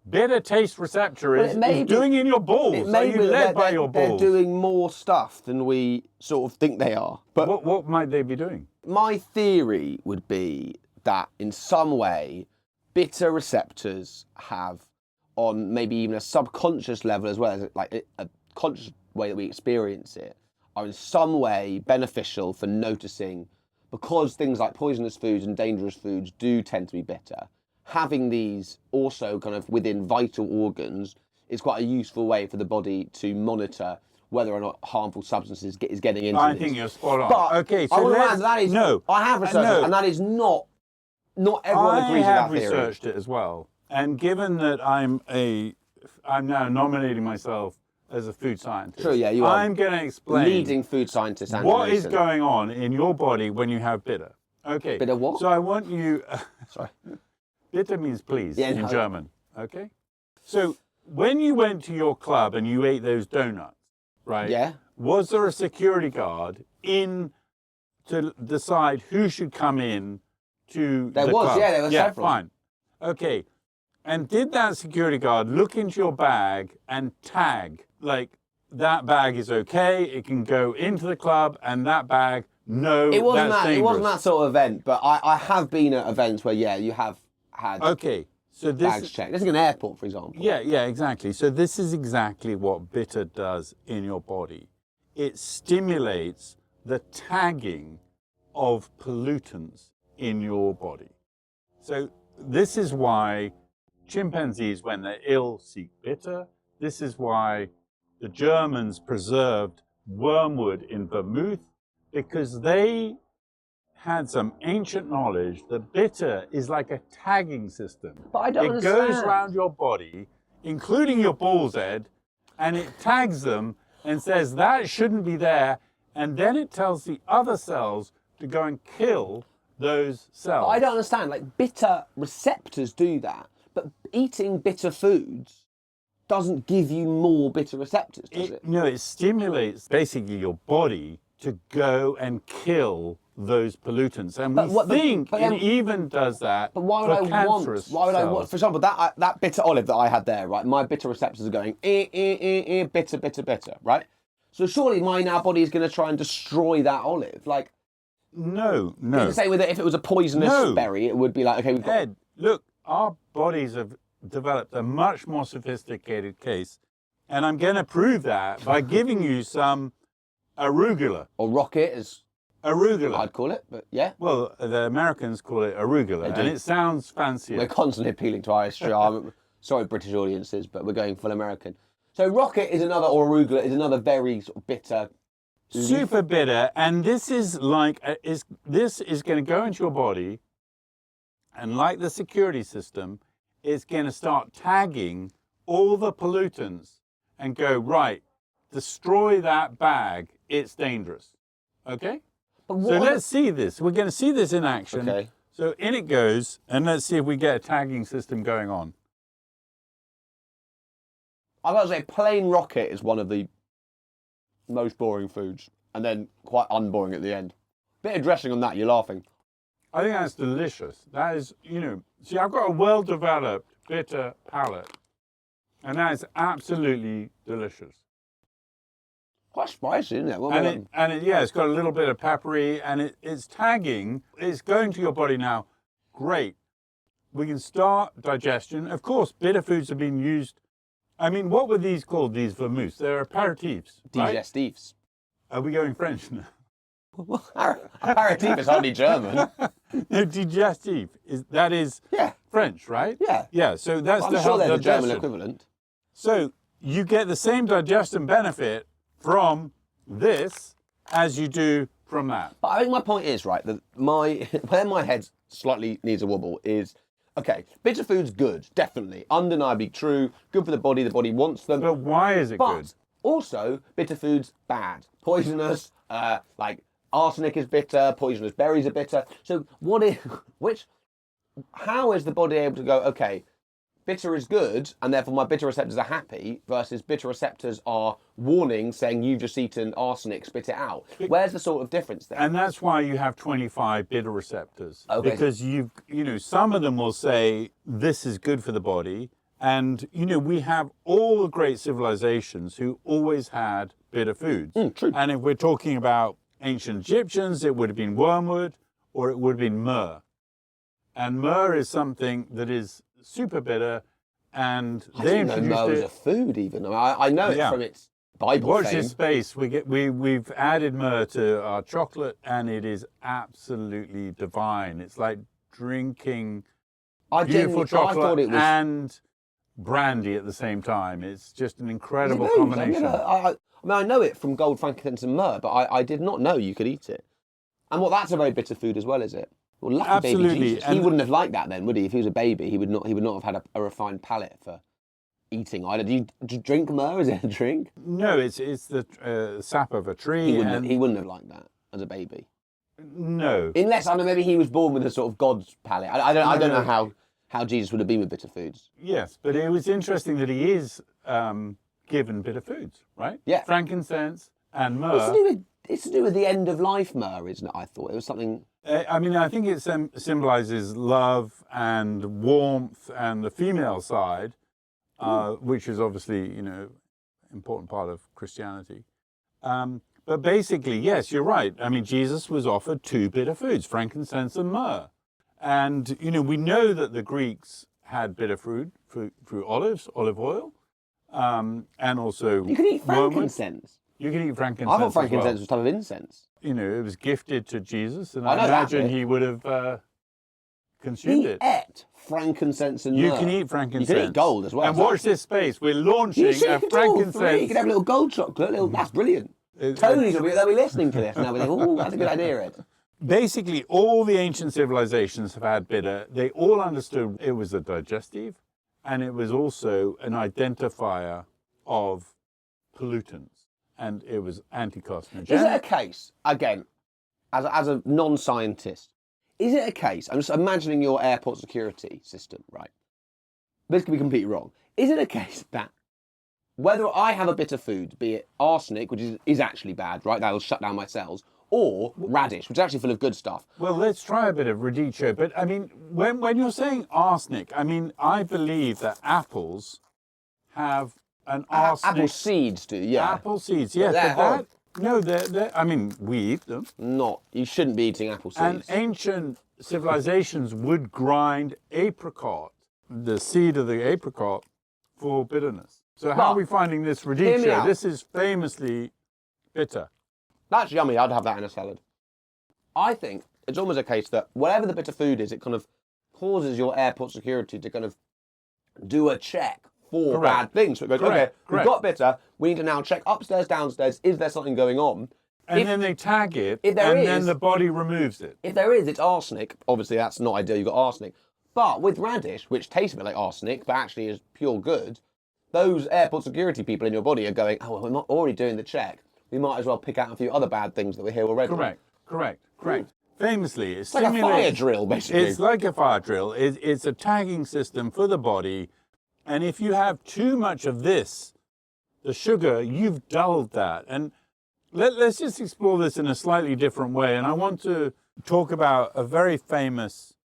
bitter taste receptor is doing in your balls. It may be led by your balls. They're doing more stuff than we sort of think they are. But what might they be doing? My theory would be that in some way, bitter receptors have, on maybe even a subconscious level as well as like a conscious way that we experience it, are in some way beneficial for noticing, because things like poisonous foods and dangerous foods do tend to be bitter. Having these also kind of within vital organs is quite a useful way for the body to monitor whether or not harmful substances is getting into I think you're spot on. But okay, so I have researched it, and that is not everyone agrees with that theory. I have researched it as well, and given that I'm now nominating myself as a food scientist. True, yeah, you are. I'm going to explain leading food scientist Andrew what Nason. is going on in your body when you have bitter. Okay. Bitter what? So I want you. Sorry. Bitter means please in German. Okay. So when you went to your club and you ate those donuts, right? Yeah. Was there a security guard in to decide who should come in to the club? There were several. Fine. Okay. And did that security guard look into your bag and tag, like, that bag is okay, it can go into the club, and that bag, no, it wasn't that's dangerous? It wasn't that sort of event, but I have been at events where, you have had bags checked. This is an airport, for example. Yeah, exactly. So this is exactly what bitter does in your body. It stimulates the tagging of pollutants in your body. So this is why chimpanzees, when they're ill, seek bitter. This is why the Germans preserved wormwood in vermouth, because they had some ancient knowledge that bitter is like a tagging system. But I don't understand. It goes around your body, including your balls, Ed, and it tags them and says that shouldn't be there, and then it tells the other cells to go and kill those cells. But I don't understand. Like, bitter receptors do that, but eating bitter foods doesn't give you more bitter receptors, does it? No, it stimulates basically your body to go and kill those pollutants, and it even does that. But why would I want? For example, that bitter olive that I had there, right? My bitter receptors are going bitter, bitter, bitter, right? So surely my body is going to try and destroy that olive, like. No. It's the same with it. If it was a poisonous berry, it would be like, okay, we've got. Ed, look, our bodies have developed a much more sophisticated case, and I'm going to prove that by giving you some arugula. Or rocket, as arugula. I'd call it, but yeah. Well, the Americans call it arugula, and it sounds fancier. We're constantly appealing to Irish. Sorry, British audiences, but we're going full American. So rocket is another, or arugula is another very sort of bitter super bitter, and this is like this is going to go into your body, and like the security system, it's going to start tagging all the pollutants and go, right, destroy that bag. It's dangerous. Okay. So let's see this. We're going to see this in action. Okay. So in it goes, and let's see if we get a tagging system going on. I've got to say, plain rocket is one of the most boring foods, and then quite unboring at the end. Bit of dressing on that, you're laughing. I think that's delicious. That is, see, I've got a well-developed bitter palate, and that is absolutely delicious. Quite spicy, isn't it? Yeah, it's got a little bit of peppery, and it's tagging. It's going to your body now. Great. We can start digestion. Of course, bitter foods have been used. I mean, what were these called, these vermouths? They're aperitifs, right? Digestifs. Are we going French now? Aperitif is hardly German. No, digestif is French, right? Yeah. Yeah, so that's I'm the sure health they're the digestion. German equivalent. So you get the same digestion benefit from this as you do from that. But I think my point is, right, that where my head slightly needs a wobble is, okay, bitter food's good, definitely, undeniably true, good for the body wants them. But why is it good? But also, bitter food's bad, poisonous, like arsenic is bitter, poisonous berries are bitter. So how is the body able to go, okay, bitter is good, and therefore my bitter receptors are happy, versus bitter receptors are warning, saying you've just eaten arsenic, spit it out. Where's the sort of difference there? And that's why you have 25 bitter receptors. Okay. Because some of them will say this is good for the body, and we have all the great civilizations who always had bitter foods. True. And if we're talking about ancient Egyptians, it would have been wormwood, or it would have been myrrh. And myrrh is something that is super bitter, and they I didn't know myrrh was a food even. I know it from its Bible Watch fame. this space. We've added myrrh to our chocolate, and it is absolutely divine. It's like drinking beautiful chocolate I thought it was... and brandy at the same time. It's just an incredible combination. I know it from gold, frankincense, and myrrh, but I did not know you could eat it. And that's a very bitter food as well, is it? Well, lucky Absolutely. baby Jesus. He wouldn't have liked that then, would he? If he was a baby, he would not have had a refined palate for eating either. Do you drink myrrh? Is it a drink? No, it's the sap of a tree. He wouldn't have liked that as a baby. No. Unless, maybe he was born with a sort of God's palate. I don't know how Jesus would have been with bitter foods. Yes, but it was interesting that he is given bitter foods, right? Yeah. Frankincense and myrrh. It's to do with the end of life myrrh, isn't it? I thought it was something... I think it symbolizes love and warmth and the female side, which is obviously, important part of Christianity. But basically, yes, you're right. Jesus was offered two bitter foods, frankincense and myrrh. And, we know that the Greeks had bitter fruit through olive oil, and also You can eat frankincense. You can eat frankincense. I thought frankincense was a type of incense. It was gifted to Jesus, and I imagine he would have consumed it. He ate frankincense and myrrh. You can eat frankincense. You can eat gold as well. And watch this space. We're launching a frankincense. You can have a little gold chocolate. That's brilliant. Tony's they'll be listening to this now. They think, oh, that's a good idea, Ed. Basically, all the ancient civilizations have had bitter. They all understood it was a digestive, and it was also an identifier of pollutants. And it was anti-carcinogenic. Is it a case, again, as a non-scientist, is it a case, I'm just imagining your airport security system, right? This could be completely wrong. Is it a case that whether I have a bitter food, be it arsenic, which is actually bad, right? That'll shut down my cells, or radish, which is actually full of good stuff. Well, let's try a bit of radicchio. But, when you're saying arsenic, I believe that apples have an arsenic... Apple seeds do, yeah. Apple seeds, yes. We eat them. You shouldn't be eating apple seeds. And ancient civilizations would grind apricot, the seed of the apricot, for bitterness. So how are we finding this radicchio? This is famously bitter. That's yummy. I'd have that in a salad. I think it's almost a case that whatever the bitter food is, it kind of causes your airport security to kind of do a check for bad things. So it goes, okay, we've got bitter. We need to now check upstairs, downstairs. Is there something going on? And then they tag it, and then the body removes it. If there is, it's arsenic. Obviously, that's not ideal. You've got arsenic. But with radish, which tastes a bit like arsenic, but actually is pure good, those airport security people in your body are going, oh, well, we're not already doing the check. We might as well pick out a few other bad things that we hear already. Correct. Famously, it's like a fire drill, basically. It's like a fire drill. It's a tagging system for the body. And if you have too much of this, the sugar, you've dulled that. And let's just explore this in a slightly different way. And I want to talk about a very famous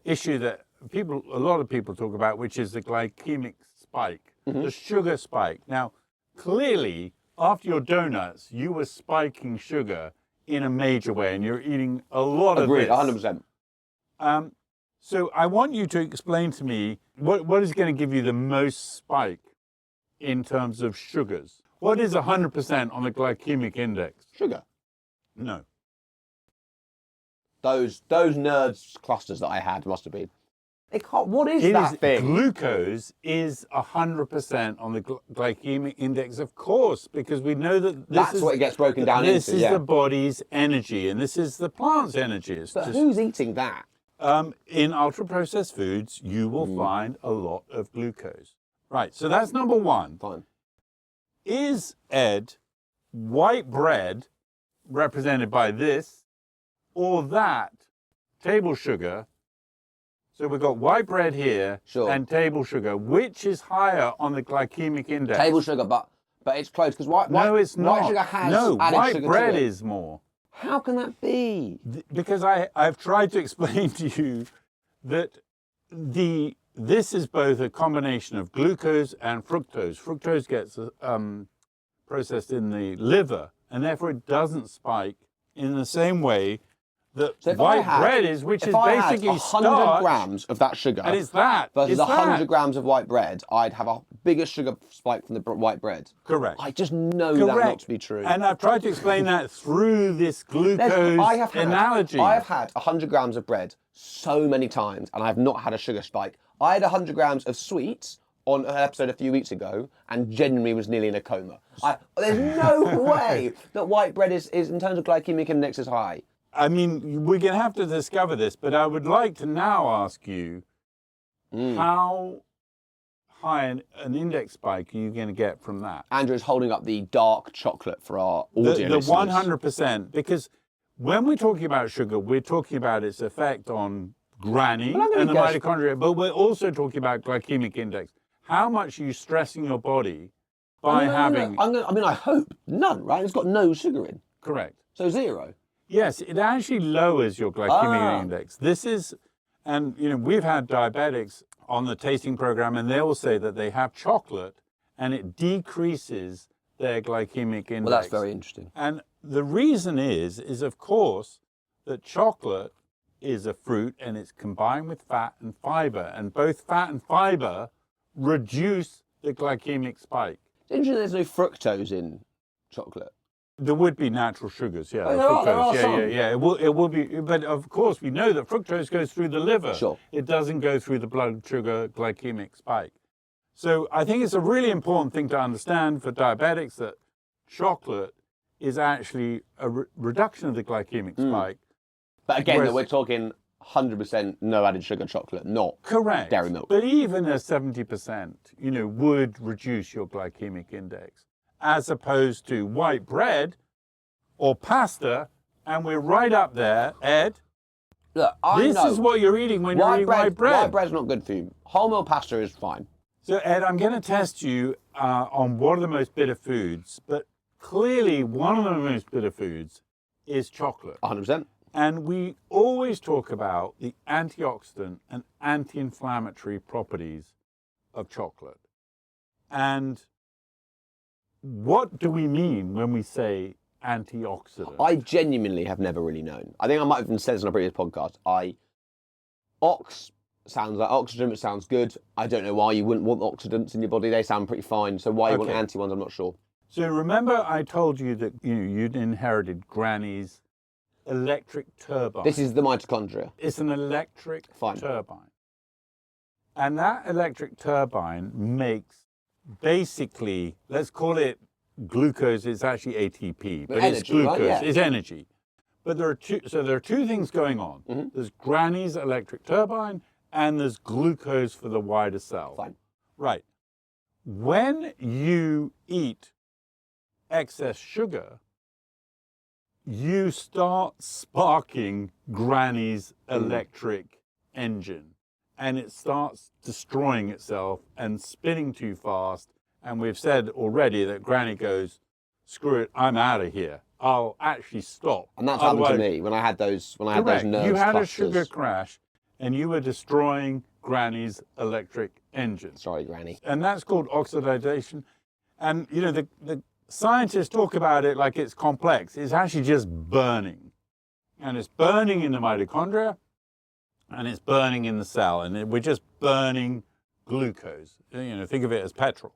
issue that a lot of people talk about, which is the glycemic spike, the sugar spike. Now, clearly, after your donuts, you were spiking sugar in a major way, and you're eating a lot of this. Agreed, 100%. So I want you to explain to me what is going to give you the most spike in terms of sugars. What is 100% on the glycemic index? Sugar. No. Those nerds clusters that I had must have been. What is that thing? Glucose is 100% on the glycemic index, of course, because we know that that's what it gets broken down into. This is the body's energy, and this is the plant's energy. But who's eating that? In ultra-processed foods, you will find a lot of glucose. Right, so that's number one. Fine. Is, Ed, white bread, represented by this, or that, table sugar? So we've got white bread here and table sugar. Which is higher on the glycemic index? Table sugar, but it's close because white sugar has white sugar bread to it. is more. How can that be? Because I've tried to explain to you that this is both a combination of glucose and fructose. Fructose gets processed in the liver, and therefore it doesn't spike in the same way that white bread is, which is basically 100 grams of that sugar, and it's that versus 100 grams of white bread, I'd have a bigger sugar spike from the white bread. Correct. I just know that not to be true. And I've tried to explain that through this glucose analogy. I have had 100 grams of bread so many times, and I have not had a sugar spike. I had 100 grams of sweets on an episode a few weeks ago, and genuinely was nearly in a coma. There's no way that white bread is, in terms of glycemic index, is high. I mean, we're going to have to discover this, but I would like to now ask you how high an index spike are you going to get from that? Andrew is holding up the dark chocolate for our audio listeners. The 100%, because when we're talking about sugar, we're talking about its effect on granny and the mitochondria, but we're also talking about glycemic index. How much are you stressing your body by having... I hope none, right? It's got no sugar in. Correct. So 0. Yes, it actually lowers your glycemic index. This is, and we've had diabetics on the tasting program, and they will say that they have chocolate, and it decreases their glycemic index. Well, that's very interesting. And the reason is of course, that chocolate is a fruit, and it's combined with fat and fiber, and both fat and fiber reduce the glycemic spike. It's interesting there's no fructose in chocolate. There would be natural sugars, yeah. Oh, there are some. It will be, but of course we know that fructose goes through the liver. Sure. It doesn't go through the blood sugar glycemic spike. So I think it's a really important thing to understand for diabetics that chocolate is actually a reduction of the glycemic spike. But again, we're talking 100% no added sugar chocolate, not correct dairy milk. But even a 70%, would reduce your glycemic index, as opposed to white bread or pasta, and we're right up there, Ed. Look, this is what you're eating when you're eating white bread. White bread's not good for you. Wholemeal pasta is fine. So, Ed, I'm going to test you on one of the most bitter foods, but clearly one of the most bitter foods is chocolate. 100%. And we always talk about the antioxidant and anti-inflammatory properties of chocolate. And what do we mean when we say antioxidant? I genuinely have never really known. I think I might have even said this on a previous podcast. Ox sounds like oxygen, it sounds good. I don't know why you wouldn't want oxidants in your body. They sound pretty fine. So why you want anti ones, I'm not sure. So remember I told you that you'd inherited Granny's electric turbine. This is the mitochondria. It's an electric turbine. And that electric turbine makes basically, let's call it glucose. It's actually ATP, but energy, it's glucose. Right? Yeah. It's energy. But there are two things going on. Mm-hmm. There's Granny's electric turbine, and there's glucose for the wider cell. Fine. Right. When you eat excess sugar, you start sparking Granny's electric engine, and it starts destroying itself and spinning too fast. And we've said already that Granny goes, screw it, I'm out of here. I'll actually stop. And that's happened to me when I had those nerves You had clusters. a sugar crash, and you were destroying Granny's electric engine. Sorry, Granny. And that's called oxidation. And, you know, the scientists talk about it like it's complex. It's actually just burning. And it's burning in the mitochondria, and it's burning in the cell. And we're just burning glucose. You know, think of it as petrol.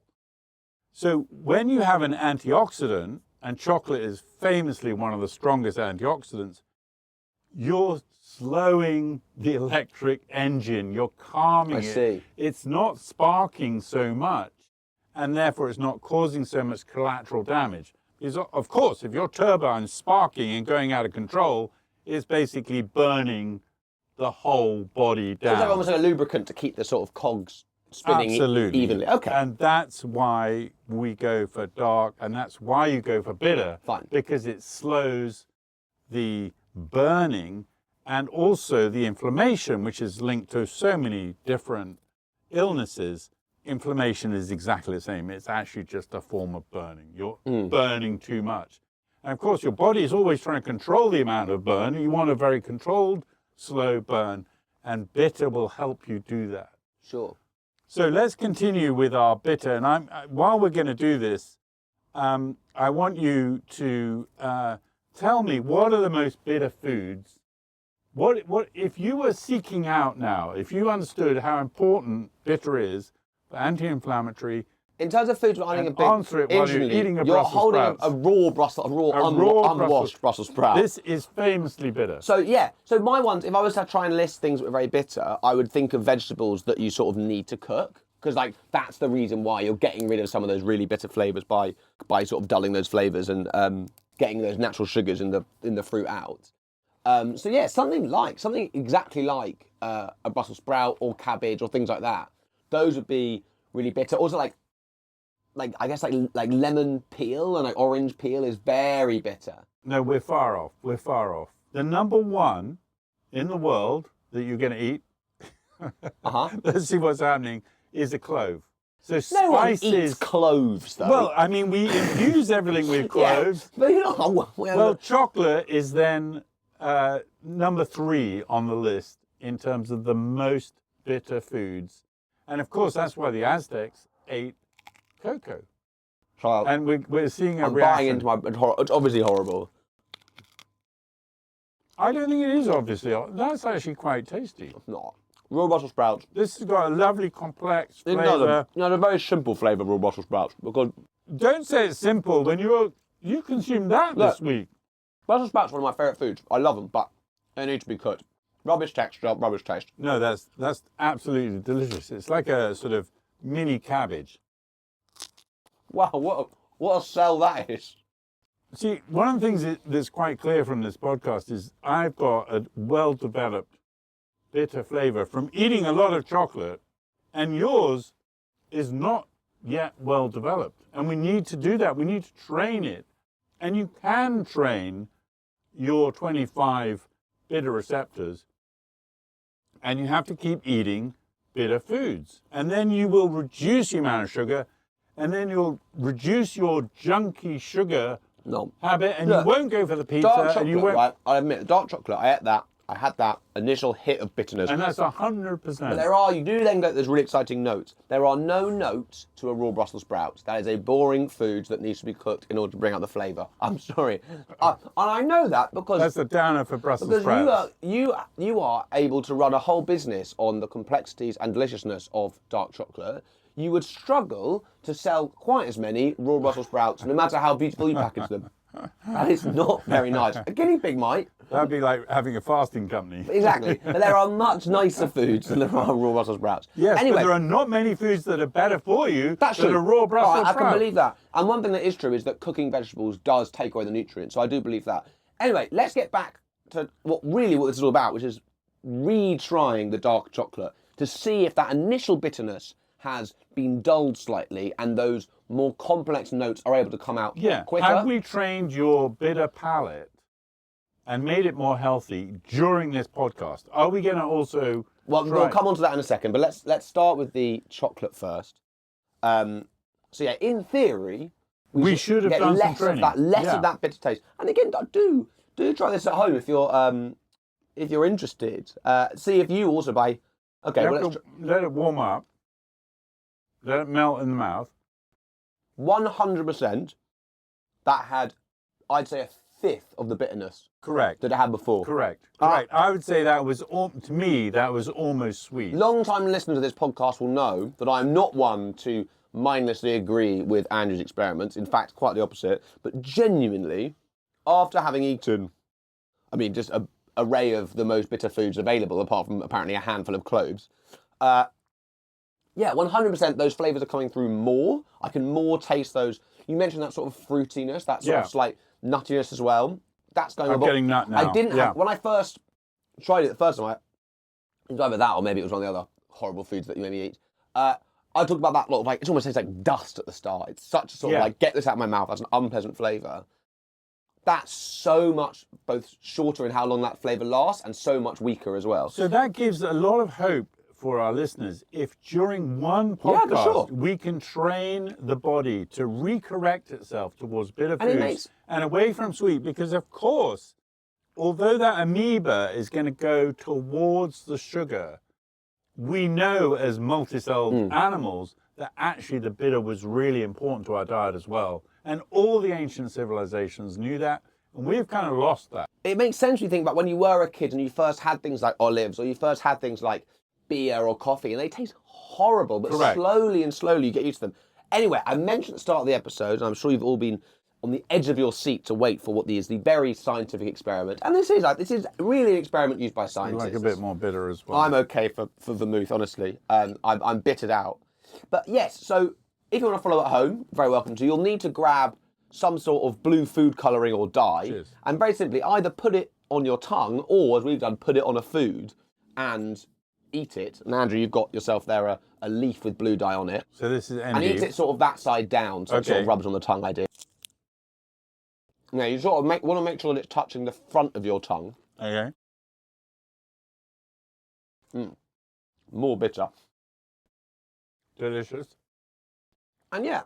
So when you have an antioxidant, and chocolate is famously one of the strongest antioxidants, you're slowing the electric engine, you're calming it. I see. It's not sparking so much, and therefore it's not causing so much collateral damage. Because, of course, if your turbine's sparking and going out of control, it's basically burning the whole body down. So it's like almost like a lubricant to keep the sort of cogs spinning evenly. Okay. And that's why we go for dark, and that's why you go for bitter. Fine. Because it slows the burning and also the inflammation, which is linked to so many different illnesses. Inflammation is exactly the same. It's actually just a form of burning. You're burning too much. And of course, your body is always trying to control the amount of burn. You want a very controlled, slow burn, and bitter will help you do that. Sure. So let's continue with our bitter. And while we're going to do this, I want you to tell me, what are the most bitter foods? What if you were seeking out now, if you understood how important bitter is for anti-inflammatory? In terms of foods, I'm a big answer it while you're eating a you're Brussels holding sprouts. a raw unwashed Brussels sprout. This is famously bitter. So yeah, so my ones, if I was to try and list things that were very bitter, I would think of vegetables that you sort of need to cook, because like that's the reason why you're getting rid of some of those really bitter flavours by sort of dulling those flavours and getting those natural sugars in the fruit out. So yeah, something exactly like a Brussels sprout or cabbage or things like that. Those would be really bitter. Also like I guess like lemon peel and like orange peel is very bitter. No, we're far off. We're far off. The number one in the world that you're going to eat, let's see what's happening, is a clove. So spices. No one eats cloves, though. Well, I mean, we infuse everything with cloves. Yeah, but you know, well, chocolate is then number 3 on the list in terms of the most bitter foods. And of course, that's why the Aztecs ate cocoa. So and we're seeing a I'm reaction. buying into it's obviously horrible. I don't think it is obviously. That's actually quite tasty. It's not. Raw Brussels sprouts. This has got a lovely complex flavour. It's a very simple flavour, raw Brussels sprouts. Because don't say it's simple when you consumed that this week. Brussels sprouts are one of my favourite foods. I love them, but they need to be cooked. Rubbish texture, rubbish taste. No, that's absolutely delicious. It's like a sort of mini cabbage. Wow, what a sell that is. See, one of the things that's quite clear from this podcast is I've got a well-developed bitter flavour from eating a lot of chocolate, and yours is not yet well-developed. And we need to do that. We need to train it. And you can train your 25 bitter receptors, and you have to keep eating bitter foods. And then you will reduce the amount of sugar, and then you'll reduce your junky sugar habit, and you won't go for the pizza. Dark chocolate, and you won't. right? I admit, dark chocolate, I ate that. I had that initial hit of bitterness. And that's 100%. But you do then get those really exciting notes. There are no notes to a raw Brussels sprouts. That is a boring food that needs to be cooked in order to bring out the flavour. I'm sorry. And I know that because... That's a downer for Brussels sprouts. You are able to run a whole business on the complexities and deliciousness of dark chocolate. You would struggle to sell quite as many raw Brussels sprouts, no matter how beautiful you package them. And it's not very nice. A guinea pig might, That'd be like having a fasting company. Exactly. But there are much nicer foods than there are raw Brussels sprouts. Yes, anyway, but there are not many foods that are better for you that's than true. a raw Brussels sprout. I can believe that. And one thing that is true is that cooking vegetables does take away the nutrients. So I do believe that. Anyway, let's get back to what this is all about, which is retrying the dark chocolate to see if that initial bitterness has been dulled slightly and those more complex notes are able to come out quicker. Have we trained your bitter palate and made it more healthy during this podcast? Are we going to also... Well, we'll come on to that in a second, but let's start with the chocolate first. So yeah, in theory, we should have get done less of that bitter taste. And again, do try this at home if you're interested. See if you also buy. Okay, let it warm up. Let it melt in the mouth. 100%. That had, I'd say, a fifth of the bitterness. Correct. That it had before. Correct. I would say that was, to me, that was almost sweet. Long-time listeners of this podcast will know that I'm not one to mindlessly agree with Andrew's experiments. In fact, quite the opposite. But genuinely, after having eaten, just an array of the most bitter foods available, apart from apparently a handful of cloves, 100% those flavours are coming through more. I can more taste those. You mentioned that sort of fruitiness, that sort of slight nuttiness as well. That's going on. I'm getting nut now. I didn't have, when I first tried it the first time, it was either that or maybe it was one of the other horrible foods that you made me eat. I talked about that lot of it almost tastes like dust at the start. It's such a sort of get this out of my mouth. That's an unpleasant flavour. That's so much both shorter in how long that flavour lasts and so much weaker as well. So that gives a lot of hope for our listeners. If during one podcast we can train the body to recorrect itself towards bitter foods and away from sweet, because of course, although that amoeba is going to go towards the sugar, we know as multicelled animals that actually the bitter was really important to our diet as well. And all the ancient civilizations knew that, and we've kind of lost that. It makes sense when you think about when you were a kid and you first had things like olives, or you first had things like beer or coffee, and they taste horrible, but slowly you get used to them. Anyway, I mentioned at the start of the episode, and I'm sure you've all been on the edge of your seat to wait for what is the very scientific experiment. And this is really an experiment used by scientists. You like a bit more bitter as well. I'm okay for vermouth, honestly. I'm bittered out. But yes, so if you want to follow at home, very welcome to. You'll need to grab some sort of blue food colouring or dye, and very simply either put it on your tongue or, as we've done, put it on a food and eat it. And Andrew, you've got yourself there a leaf with blue dye on it. So this is and eat it sort of that side down, so it sort of rubs on the tongue. I do. Now you sort of want to make sure that it's touching the front of your tongue. Okay. More bitter. Delicious. And yeah,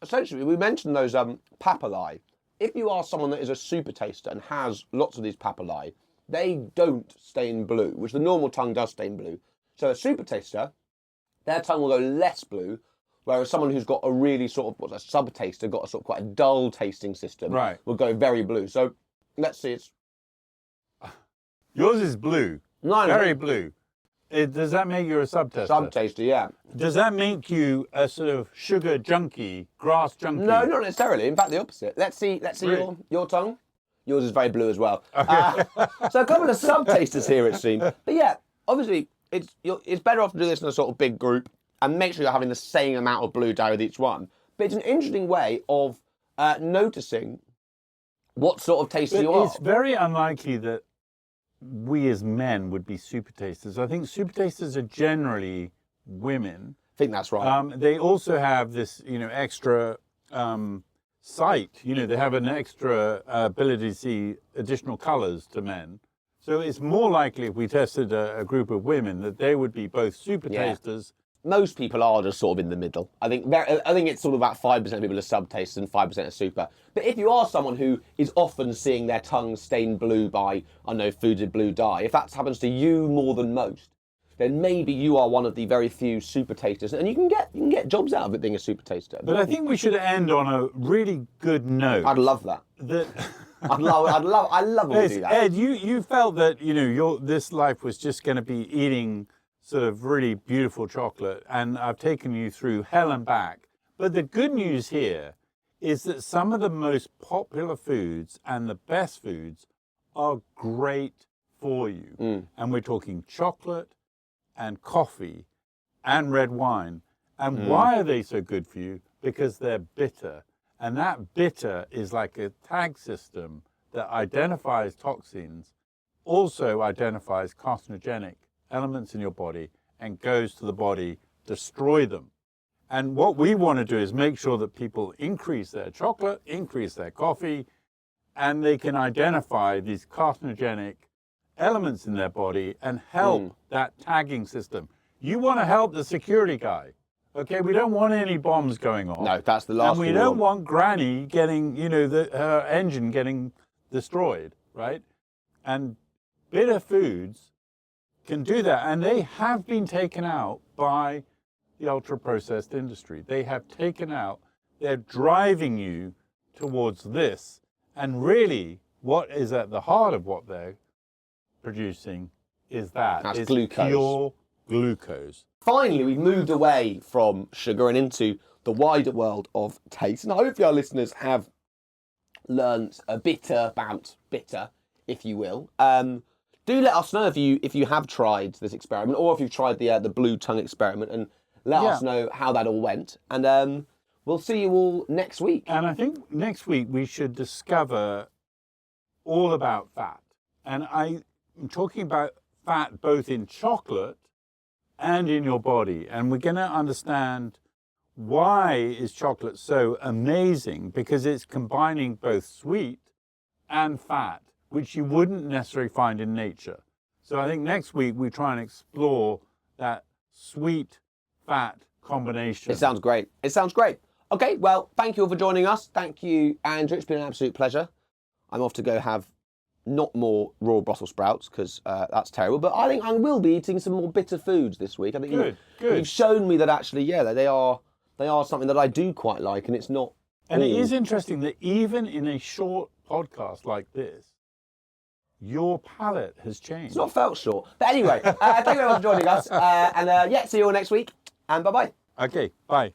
essentially, we mentioned those papillae. If you are someone that is a super taster and has lots of these papillae, they don't stain blue, which the normal tongue does stain blue. So a super taster, their tongue will go less blue, whereas someone who's got a really sort of, a sub-taster, got a sort of quite a dull tasting system, will go very blue. So let's see, yours is blue. Very blue. Does that make you a sub-taster? Sub-taster, yeah. Does that make you a sort of sugar junkie, grass junkie? No, not necessarily. In fact, the opposite. Let's see really? your tongue. Yours is very blue as well. Okay. So a couple of sub-tasters here, it seems. But yeah, obviously, it's better off to do this in a sort of big group and make sure you're having the same amount of blue dye with each one. But it's an interesting way of noticing what sort of taster you are. It's very unlikely that we as men would be super tasters. I think super tasters are generally women. I think that's right. They also have this, extra sight. They have an extra ability to see additional colours to men. So it's more likely if we tested a group of women that they would be both super tasters. Most people are just sort of in the middle. I think it's sort of about 5% of people are sub-tasters and 5% are super. But if you are someone who is often seeing their tongue stained blue by, foods with blue dye, if that happens to you more than most, then maybe you are one of the very few super tasters, and you can get jobs out of it being a super taster. But I think we should end on a really good note. I'd love that. I'd love when we do that. Ed, you felt that this life was just going to be eating sort of really beautiful chocolate, and I've taken you through hell and back. But the good news here is that some of the most popular foods and the best foods are great for you. And we're talking chocolate and coffee and red wine. And why are they so good for you? Because they're bitter. And that bitter is like a tag system that identifies toxins, also identifies carcinogenic elements in your body, and goes to the body, destroy them. And what we want to do is make sure that people increase their chocolate, increase their coffee, and they can identify these carcinogenic elements in their body and help that tagging system. You want to help the security guy. Okay, we don't want any bombs going off. No, that's the last thing. And we don't want Granny getting, her engine getting destroyed, right? And bitter foods can do that. And they have been taken out by the ultra-processed industry. They have taken out, they're driving you towards this. And really, what is at the heart of what they're producing is that's glucose. Pure glucose. Finally, we've moved away from sugar and into the wider world of taste. And hopefully our listeners have learnt a bit about bitter, if you will. Do let us know if you have tried this experiment, or if you've tried the blue tongue experiment, and let us know how that all went. And we'll see you all next week. And I think next week we should discover all about fat. And I'm talking about fat both in chocolate and in your body. And we're going to understand why is chocolate so amazing, because it's combining both sweet and fat, which you wouldn't necessarily find in nature. So I think next week we try and explore that sweet fat combination. It sounds great. Okay, well, thank you all for joining us. Thank you, Andrew. It's been an absolute pleasure. I'm off to go have not more raw Brussels sprouts, because that's terrible. But I think I will be eating some more bitter foods this week. I think you've shown me that actually, they are something that I do quite like, and it's not. And it is interesting that even in a short podcast like this, your palate has changed. It's not felt short. But anyway, thank you very much for joining us. And see you all next week. And bye-bye. Okay, bye.